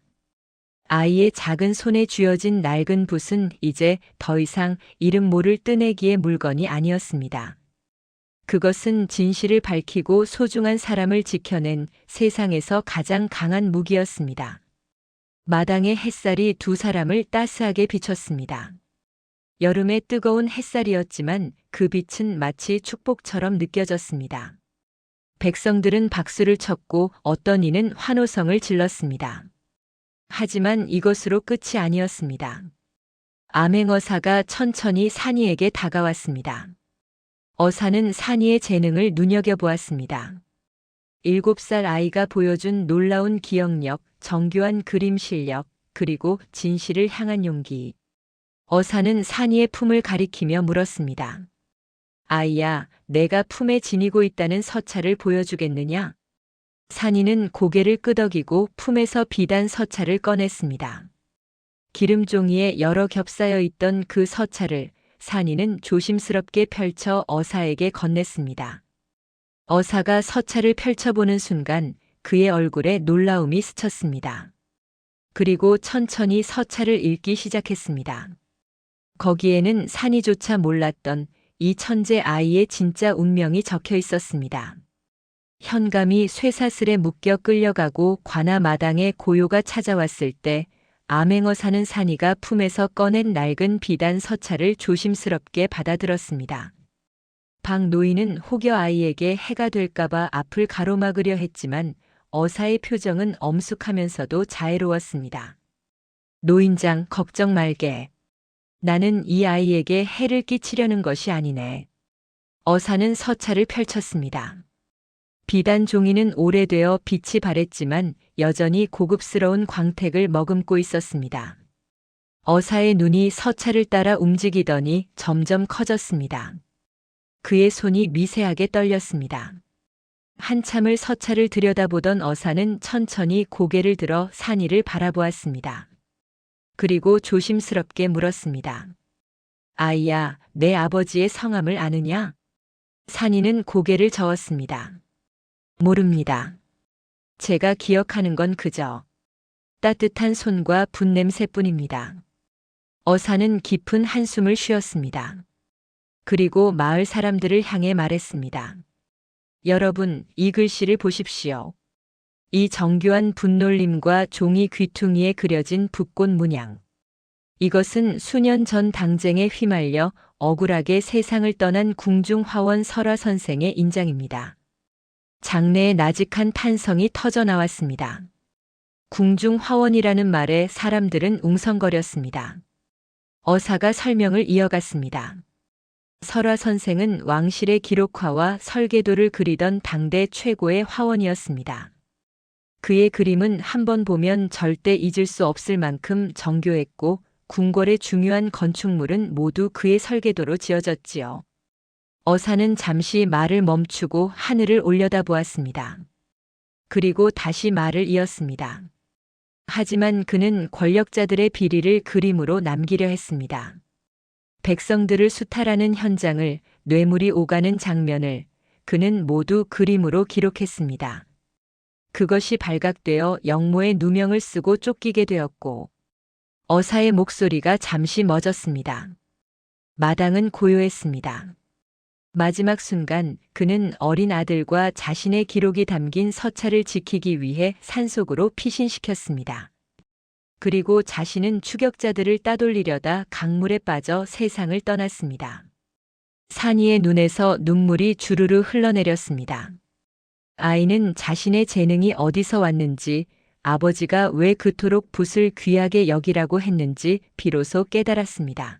아이의 작은 손에 쥐어진 낡은 붓은 이제 더 이상 이름 모를 뜨내기의 물건이 아니었습니다. 그것은 진실을 밝히고 소중한 사람을 지켜낸 세상에서 가장 강한 무기였습니다. 마당의 햇살이 두 사람을 따스하게 비췄습니다. 여름의 뜨거운 햇살이었지만 그 빛은 마치 축복처럼 느껴졌습니다. 백성들은 박수를 쳤고 어떤 이는 환호성을 질렀습니다. 하지만 이것으로 끝이 아니었습니다. 암행어사가 천천히 산이에게 다가왔습니다. 어사는 산이의 재능을 눈여겨보았습니다. 7살 아이가 보여준 놀라운 기억력, 정교한 그림 실력, 그리고 진실을 향한 용기. 어사는 산이의 품을 가리키며 물었습니다. 아이야, 내가 품에 지니고 있다는 서찰을 보여주겠느냐? 산이는 고개를 끄덕이고 품에서 비단 서찰을 꺼냈습니다. 기름 종이에 여러 겹싸여 있던 그 서찰을 산이는 조심스럽게 펼쳐 어사에게 건넸습니다. 어사가 서찰을 펼쳐보는 순간 그의 얼굴에 놀라움이 스쳤습니다. 그리고 천천히 서찰을 읽기 시작했습니다. 거기에는 산이조차 몰랐던 이 천재 아이의 진짜 운명이 적혀 있었습니다. 현감이 쇠사슬에 묶여 끌려가고 관아 마당에 고요가 찾아왔을 때 암행어사는 산이가 품에서 꺼낸 낡은 비단 서찰을 조심스럽게 받아들었습니다. 박 노인은 혹여 아이에게 해가 될까봐 앞을 가로막으려 했지만 어사의 표정은 엄숙하면서도 자애로웠습니다. 노인장, 걱정 말게. 나는 이 아이에게 해를 끼치려는 것이 아니네. 어사는 서찰을 펼쳤습니다. 비단 종이는 오래되어 빛이 바랬지만 여전히 고급스러운 광택을 머금고 있었습니다. 어사의 눈이 서찰을 따라 움직이더니 점점 커졌습니다. 그의 손이 미세하게 떨렸습니다. 한참을 서찰을 들여다보던 어사는 천천히 고개를 들어 산이를 바라보았습니다. 그리고 조심스럽게 물었습니다. 아이야, 내 아버지의 성함을 아느냐? 산이는 고개를 저었습니다. 모릅니다. 제가 기억하는 건 그저 따뜻한 손과 붓냄새뿐입니다. 어사는 깊은 한숨을 쉬었습니다. 그리고 마을 사람들을 향해 말했습니다. 여러분, 이 글씨를 보십시오. 이 정교한 붓놀림과 종이 귀퉁이에 그려진 붓꽃 문양. 이것은 수년 전 당쟁에 휘말려 억울하게 세상을 떠난 궁중화원 설화 선생의 인장입니다. 장내에 나직한 탄성이 터져 나왔습니다. 궁중화원이라는 말에 사람들은 웅성거렸습니다. 어사가 설명을 이어갔습니다. 설화 선생은 왕실의 기록화와 설계도를 그리던 당대 최고의 화원이었습니다. 그의 그림은 한 번 보면 절대 잊을 수 없을 만큼 정교했고 궁궐의 중요한 건축물은 모두 그의 설계도로 지어졌지요. 어사는 잠시 말을 멈추고 하늘을 올려다보았습니다. 그리고 다시 말을 이었습니다. 하지만 그는 권력자들의 비리를 그림으로 남기려 했습니다. 백성들을 수탈하는 현장을, 뇌물이 오가는 장면을 그는 모두 그림으로 기록했습니다. 그것이 발각되어 영모의 누명을 쓰고 쫓기게 되었고 어사의 목소리가 잠시 멎었습니다. 마당은 고요했습니다. 마지막 순간 그는 어린 아들과 자신의 기록이 담긴 서찰을 지키기 위해 산속으로 피신시켰습니다. 그리고 자신은 추격자들을 따돌리려다 강물에 빠져 세상을 떠났습니다. 산이의 눈에서 눈물이 주르르 흘러내렸습니다. 아이는 자신의 재능이 어디서 왔는지, 아버지가 왜 그토록 붓을 귀하게 여기라고 했는지 비로소 깨달았습니다.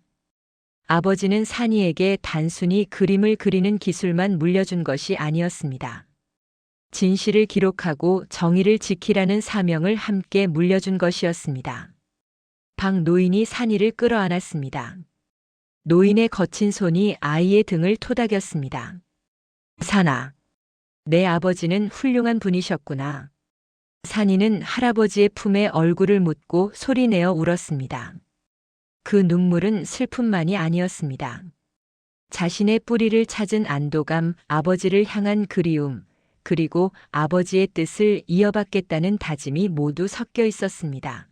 아버지는 산이에게 단순히 그림을 그리는 기술만 물려준 것이 아니었습니다. 진실을 기록하고 정의를 지키라는 사명을 함께 물려준 것이었습니다. 박 노인이 산이를 끌어안았습니다. 노인의 거친 손이 아이의 등을 토닥였습니다. 산아, 내 아버지는 훌륭한 분이셨구나. 산이는 할아버지의 품에 얼굴을 묻고 소리내어 울었습니다. 그 눈물은 슬픔만이 아니었습니다. 자신의 뿌리를 찾은 안도감, 아버지를 향한 그리움, 그리고 아버지의 뜻을 이어받겠다는 다짐이 모두 섞여 있었습니다.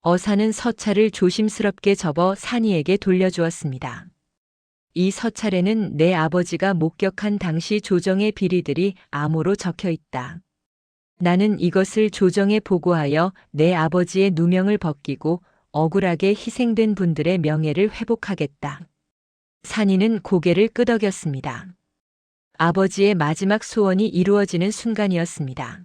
어사는 서찰을 조심스럽게 접어 산이에게 돌려주었습니다. 이 서찰에는 내 아버지가 목격한 당시 조정의 비리들이 암호로 적혀 있다. 나는 이것을 조정에 보고하여 내 아버지의 누명을 벗기고 억울하게 희생된 분들의 명예를 회복하겠다. 산이는 고개를 끄덕였습니다. 아버지의 마지막 소원이 이루어지는 순간이었습니다.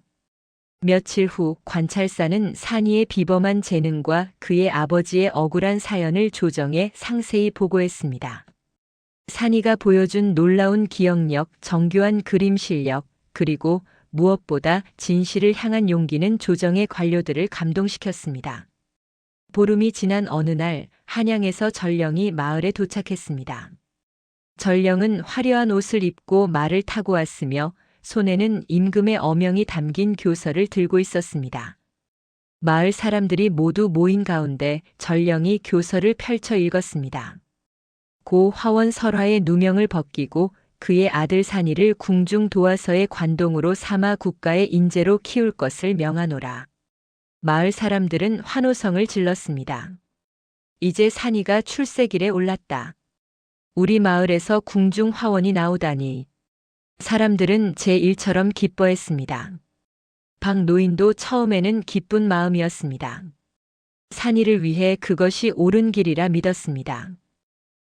며칠 후 관찰사는 산이의 비범한 재능과 그의 아버지의 억울한 사연을 조정에 상세히 보고했습니다. 산이가 보여준 놀라운 기억력, 정교한 그림 실력, 그리고 무엇보다 진실을 향한 용기는 조정의 관료들을 감동시켰습니다. 보름이 지난 어느 날 한양에서 전령이 마을에 도착했습니다. 전령은 화려한 옷을 입고 말을 타고 왔으며 손에는 임금의 어명이 담긴 교서를 들고 있었습니다. 마을 사람들이 모두 모인 가운데 전령이 교서를 펼쳐 읽었습니다. 고 화원 설화의 누명을 벗기고 그의 아들 산이를 궁중 도화서의 관동으로 삼아 국가의 인재로 키울 것을 명하노라. 마을 사람들은 환호성을 질렀습니다. 이제 산이가 출세길에 올랐다. 우리 마을에서 궁중 화원이 나오다니. 사람들은 제1처럼 기뻐했습니다. 박 노인도 처음에는 기쁜 마음이었습니다. 산이를 위해 그것이 옳은 길이라 믿었습니다.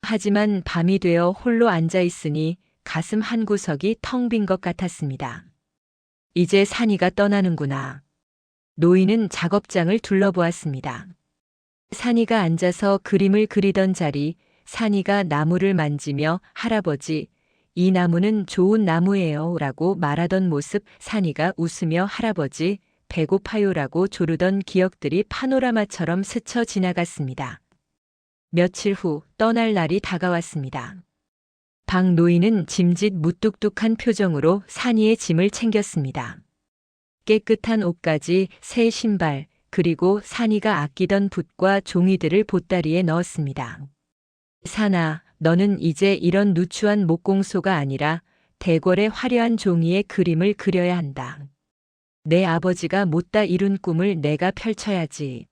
하지만 밤이 되어 홀로 앉아 있으니 가슴 한 구석이 텅 빈 것 같았습니다. 이제 산이가 떠나는구나. 노인은 작업장을 둘러보았습니다. 산이가 앉아서 그림을 그리던 자리, 산이가 나무를 만지며 할아버지, 이 나무는 좋은 나무예요 라고 말하던 모습, 산이가 웃으며 할아버지, 배고파요라고 조르던 기억들이 파노라마처럼 스쳐 지나갔습니다. 며칠 후 떠날 날이 다가왔습니다. 박 노인은 짐짓 무뚝뚝한 표정으로 산이의 짐을 챙겼습니다. 깨끗한 옷까지, 새 신발, 그리고 산이가 아끼던 붓과 종이들을 보따리에 넣었습니다. 산아, 너는 이제 이런 누추한 목공소가 아니라 대궐의 화려한 종이에 그림을 그려야 한다. 내 아버지가 못다 이룬 꿈을 내가 펼쳐야지.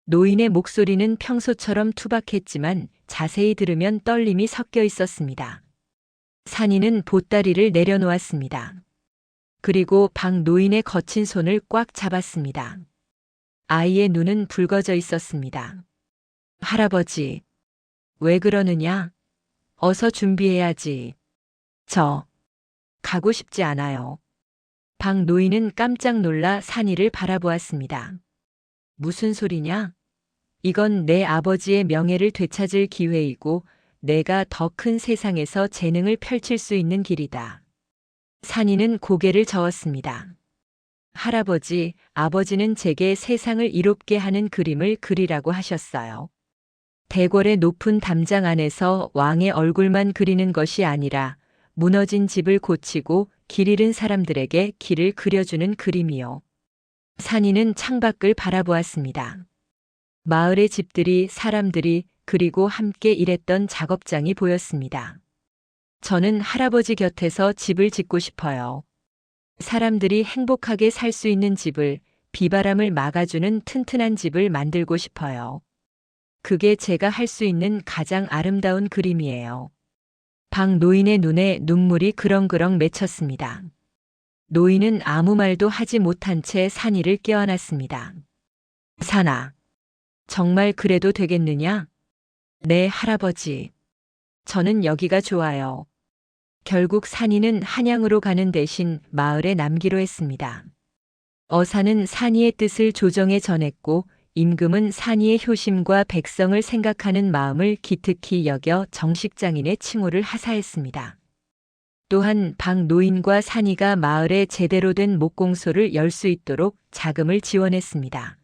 노인의 목소리는 평소처럼 투박했지만 자세히 들으면 떨림이 섞여 있었습니다. 산이는 보따리를 내려놓았습니다. 그리고 박 노인의 거친 손을 꽉 잡았습니다. 아이의 눈은 붉어져 있었습니다. 할아버지, 왜 그러느냐? 어서 준비해야지. 가고 싶지 않아요. 박 노인은 깜짝 놀라 산이를 바라보았습니다. 무슨 소리냐? 이건 내 아버지의 명예를 되찾을 기회이고 내가 더 큰 세상에서 재능을 펼칠 수 있는 길이다. 산이는 고개를 저었습니다. 할아버지, 아버지는 제게 세상을 이롭게 하는 그림을 그리라고 하셨어요. 대궐의 높은 담장 안에서 왕의 얼굴만 그리는 것이 아니라 무너진 집을 고치고 길 잃은 사람들에게 길을 그려주는 그림이요. 산이는 창밖을 바라보았습니다. 마을의 집들이, 사람들이, 그리고 함께 일했던 작업장이 보였습니다. 저는 할아버지 곁에서 집을 짓고 싶어요. 사람들이 행복하게 살 수 있는 집을, 비바람을 막아주는 튼튼한 집을 만들고 싶어요. 그게 제가 할 수 있는 가장 아름다운 그림이에요. 박 노인의 눈에 눈물이 그렁그렁 맺혔습니다. 노인은 아무 말도 하지 못한 채 산이를 껴안았습니다. 산아, 정말 그래도 되겠느냐? 네, 할아버지. 저는 여기가 좋아요. 결국 산이는 한양으로 가는 대신 마을에 남기로 했습니다. 어사는 산이의 뜻을 조정에 전했고 임금은 산이의 효심과 백성을 생각하는 마음을 기특히 여겨 정식장인의 칭호를 하사했습니다. 또한 박 노인과 산이가 마을에 제대로 된 목공소를 열 수 있도록 자금을 지원했습니다.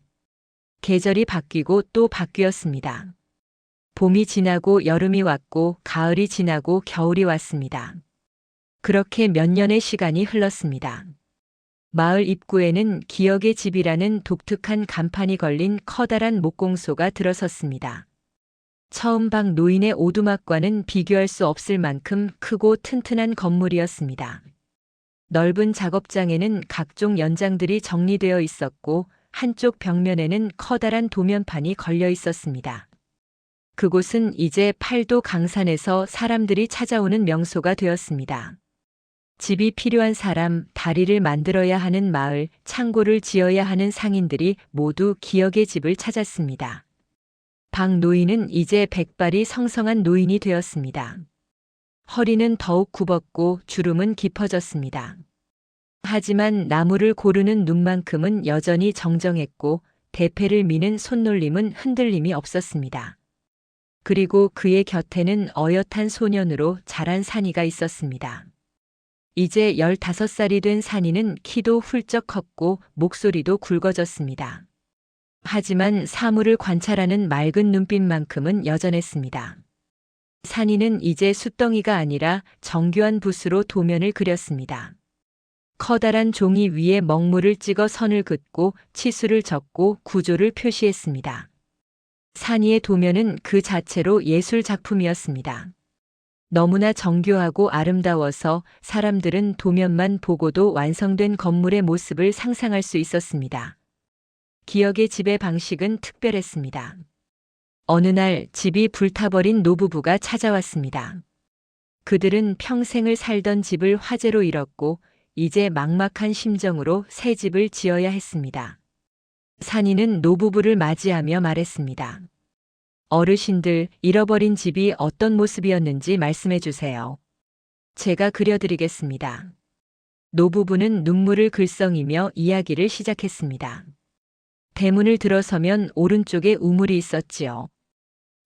계절이 바뀌고 또 바뀌었습니다. 봄이 지나고 여름이 왔고 가을이 지나고 겨울이 왔습니다. 그렇게 몇 년의 시간이 흘렀습니다. 마을 입구에는 기억의 집이라는 독특한 간판이 걸린 커다란 목공소가 들어섰습니다. 처음 방 노인의 오두막과는 비교할 수 없을 만큼 크고 튼튼한 건물이었습니다. 넓은 작업장에는 각종 연장들이 정리되어 있었고 한쪽 벽면에는 커다란 도면판이 걸려 있었습니다. 그곳은 이제 팔도 강산에서 사람들이 찾아오는 명소가 되었습니다. 집이 필요한 사람, 다리를 만들어야 하는 마을, 창고를 지어야 하는 상인들이 모두 기역의 집을 찾았습니다. 박 노인은 이제 백발이 성성한 노인이 되었습니다. 허리는 더욱 굽었고 주름은 깊어졌습니다. 하지만 나무를 고르는 눈만큼은 여전히 정정했고 대패를 미는 손놀림은 흔들림이 없었습니다. 그리고 그의 곁에는 어엿한 소년으로 자란 산이가 있었습니다. 이제 15살이 된 산이는 키도 훌쩍 컸고 목소리도 굵어졌습니다. 하지만 사물을 관찰하는 맑은 눈빛만큼은 여전했습니다. 산이는 이제 숫덩이가 아니라 정교한 붓으로 도면을 그렸습니다. 커다란 종이 위에 먹물을 찍어 선을 긋고 치수를 적고 구조를 표시했습니다. 산이의 도면은 그 자체로 예술 작품이었습니다. 너무나 정교하고 아름다워서 사람들은 도면만 보고도 완성된 건물의 모습을 상상할 수 있었습니다. 기역의 집의 방식은 특별했습니다. 어느 날 집이 불타버린 노부부가 찾아왔습니다. 그들은 평생을 살던 집을 화재로 잃었고 이제 막막한 심정으로 새 집을 지어야 했습니다. 산이는 노부부를 맞이하며 말했습니다. 어르신들, 잃어버린 집이 어떤 모습이었는지 말씀해 주세요. 제가 그려드리겠습니다. 노부부는 눈물을 글썽이며 이야기를 시작했습니다. 대문을 들어서면 오른쪽에 우물이 있었지요.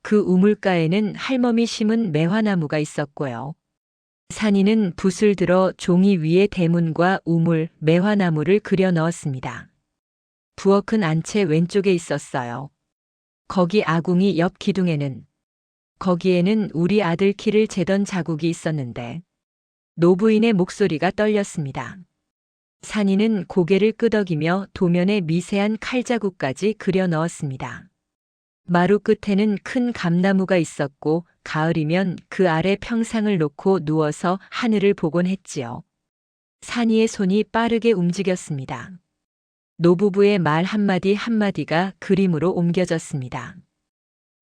그 우물가에는 할멈이 심은 매화나무가 있었고요. 산이는 붓을 들어 종이 위에 대문과 우물, 매화나무를 그려 넣었습니다. 부엌은 안채 왼쪽에 있었어요. 거기 아궁이 옆 기둥에는, 거기에는 우리 아들 키를 재던 자국이 있었는데 노부인의 목소리가 떨렸습니다. 산이는 고개를 끄덕이며 도면에 미세한 칼자국까지 그려 넣었습니다. 마루 끝에는 큰 감나무가 있었고 가을이면 그 아래 평상을 놓고 누워서 하늘을 보곤 했지요. 산이의 손이 빠르게 움직였습니다. 노부부의 말 한마디 한마디가 그림으로 옮겨졌습니다.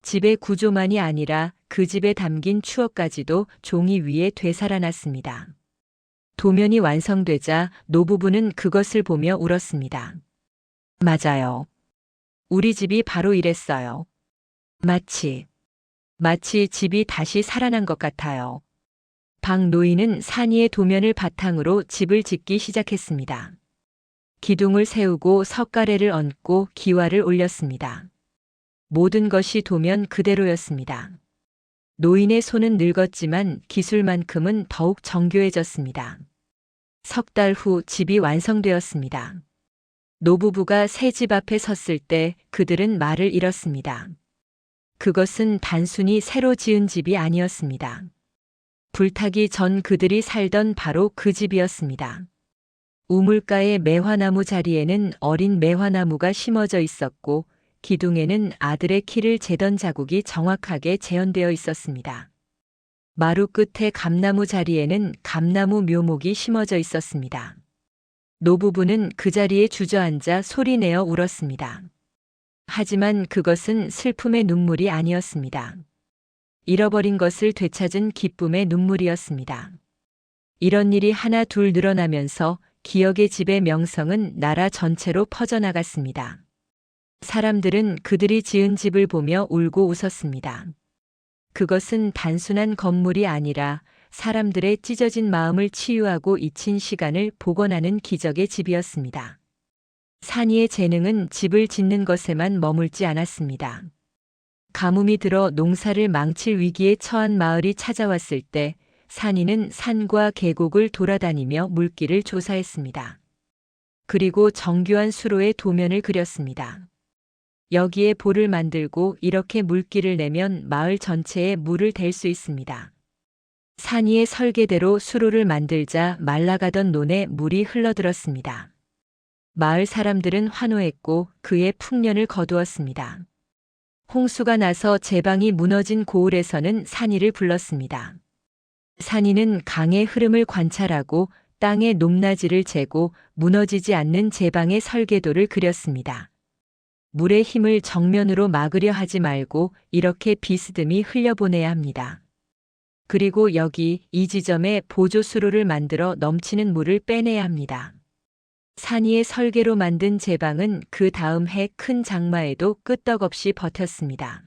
집의 구조만이 아니라 그 집에 담긴 추억까지도 종이 위에 되살아났습니다. 도면이 완성되자 노부부는 그것을 보며 울었습니다. 맞아요. 우리 집이 바로 이랬어요. 마치 집이 다시 살아난 것 같아요. 박 노인은 산이의 도면을 바탕으로 집을 짓기 시작했습니다. 기둥을 세우고 석가래를 얹고 기와를 올렸습니다. 모든 것이 도면 그대로였습니다. 노인의 손은 늙었지만 기술만큼은 더욱 정교해졌습니다. 석 달 후 집이 완성되었습니다. 노부부가 새 집 앞에 섰을 때 그들은 말을 잃었습니다. 그것은 단순히 새로 지은 집이 아니었습니다. 불타기 전 그들이 살던 바로 그 집이었습니다. 우물가의 매화나무 자리에는 어린 매화나무가 심어져 있었고 기둥에는 아들의 키를 재던 자국이 정확하게 재현되어 있었습니다. 마루 끝에 감나무 자리에는 감나무 묘목이 심어져 있었습니다. 노부부는 그 자리에 주저앉아 소리내어 울었습니다. 하지만 그것은 슬픔의 눈물이 아니었습니다. 잃어버린 것을 되찾은 기쁨의 눈물이었습니다. 이런 일이 하나 둘 늘어나면서 기역의 집의 명성은 나라 전체로 퍼져나갔습니다. 사람들은 그들이 지은 집을 보며 울고 웃었습니다. 그것은 단순한 건물이 아니라 사람들의 찢어진 마음을 치유하고 잊힌 시간을 복원하는 기적의 집이었습니다. 산이의 재능은 집을 짓는 것에만 머물지 않았습니다. 가뭄이 들어 농사를 망칠 위기에 처한 마을이 찾아왔을 때 산이는 산과 계곡을 돌아다니며 물길을 조사했습니다. 그리고 정교한 수로의 도면을 그렸습니다. 여기에 볼을 만들고 이렇게 물길을 내면 마을 전체에 물을 댈 수 있습니다. 산이의 설계대로 수로를 만들자 말라가던 논에 물이 흘러들었습니다. 마을 사람들은 환호했고 그의 풍년을 거두었습니다. 홍수가 나서 제방이 무너진 고을에서는 산이를 불렀습니다. 산이는 강의 흐름을 관찰하고 땅의 높낮이를 재고 무너지지 않는 제방의 설계도를 그렸습니다. 물의 힘을 정면으로 막으려 하지 말고 이렇게 비스듬히 흘려보내야 합니다. 그리고 여기 이 지점에 보조수로를 만들어 넘치는 물을 빼내야 합니다. 산이의 설계로 만든 제방은 그 다음 해 큰 장마에도 끄떡없이 버텼습니다.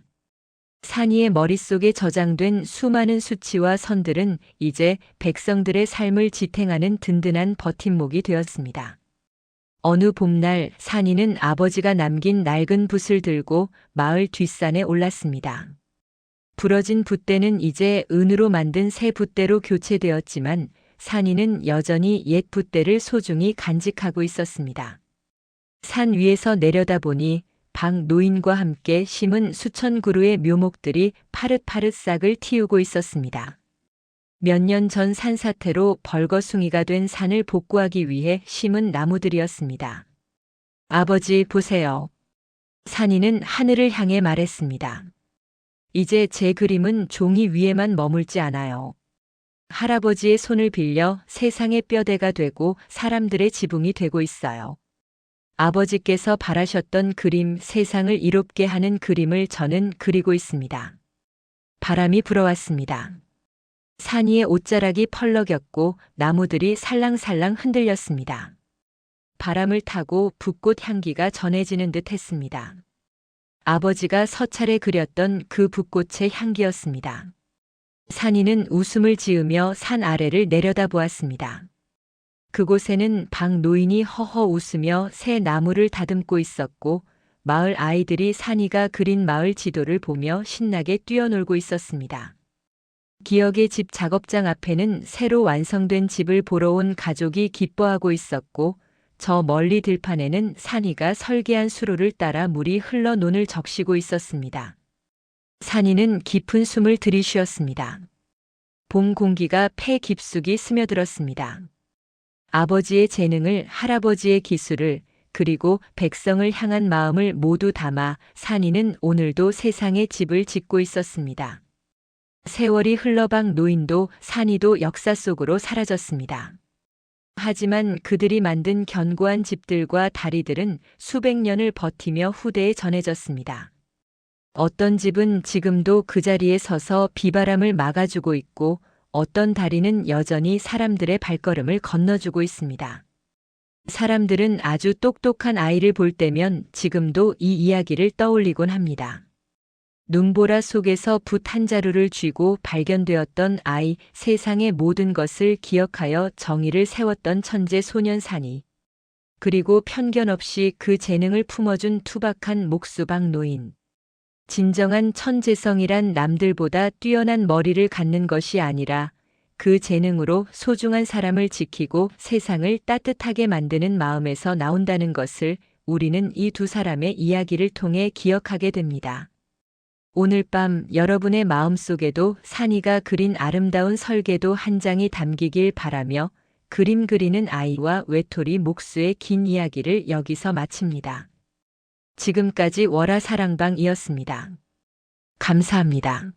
산이의 머릿속에 저장된 수많은 수치와 선들은 이제 백성들의 삶을 지탱하는 든든한 버팀목이 되었습니다. 어느 봄날 산이는 아버지가 남긴 낡은 붓을 들고 마을 뒷산에 올랐습니다. 부러진 붓대는 이제 은으로 만든 새 붓대로 교체되었지만 산이는 여전히 옛 붓대를 소중히 간직하고 있었습니다. 산 위에서 내려다보니 방 노인과 함께 심은 수천 그루의 묘목들이 파릇파릇 싹을 틔우고 있었습니다. 몇 년 전 산사태로 벌거숭이가 된 산을 복구하기 위해 심은 나무들이었습니다. 아버지 보세요. 산이는 하늘을 향해 말했습니다. 이제 제 그림은 종이 위에만 머물지 않아요. 할아버지의 손을 빌려 세상의 뼈대가 되고 사람들의 지붕이 되고 있어요. 아버지께서 바라셨던 그림, 세상을 이롭게 하는 그림을 저는 그리고 있습니다. 바람이 불어왔습니다. 산위의 옷자락이 펄럭였고 나무들이 살랑살랑 흔들렸습니다. 바람을 타고 붓꽃 향기가 전해지는 듯 했습니다. 아버지가 서찰에 그렸던 그 붓꽃의 향기였습니다. 산이는 웃음을 지으며 산 아래를 내려다보았습니다. 그곳에는 방 노인이 허허 웃으며 새 나무를 다듬고 있었고 마을 아이들이 산이가 그린 마을 지도를 보며 신나게 뛰어놀고 있었습니다. 기억의 집 작업장 앞에는 새로 완성된 집을 보러 온 가족이 기뻐하고 있었고 저 멀리 들판에는 산이가 설계한 수로를 따라 물이 흘러 논을 적시고 있었습니다. 산이는 깊은 숨을 들이쉬었습니다. 봄 공기가 폐 깊숙이 스며들었습니다. 아버지의 재능을, 할아버지의 기술을, 그리고 백성을 향한 마음을 모두 담아 산이는 오늘도 세상에 집을 짓고 있었습니다. 세월이 흘러방 노인도 산이도 역사 속으로 사라졌습니다. 하지만 그들이 만든 견고한 집들과 다리들은 수백 년을 버티며 후대에 전해졌습니다. 어떤 집은 지금도 그 자리에 서서 비바람을 막아주고 있고 어떤 다리는 여전히 사람들의 발걸음을 건너주고 있습니다. 사람들은 아주 똑똑한 아이를 볼 때면 지금도 이 이야기를 떠올리곤 합니다. 눈보라 속에서 붓 한 자루를 쥐고 발견되었던 아이, 세상의 모든 것을 기억하여 정의를 세웠던 천재 소년 산이, 그리고 편견 없이 그 재능을 품어준 투박한 목수방 노인. 진정한 천재성이란 남들보다 뛰어난 머리를 갖는 것이 아니라 그 재능으로 소중한 사람을 지키고 세상을 따뜻하게 만드는 마음에서 나온다는 것을 우리는 이 두 사람의 이야기를 통해 기억하게 됩니다. 오늘 밤 여러분의 마음속에도 산이가 그린 아름다운 설계도 한 장이 담기길 바라며 그림 그리는 아이와 외톨이 목수의 긴 이야기를 여기서 마칩니다. 지금까지 월화사랑방이었습니다. 감사합니다.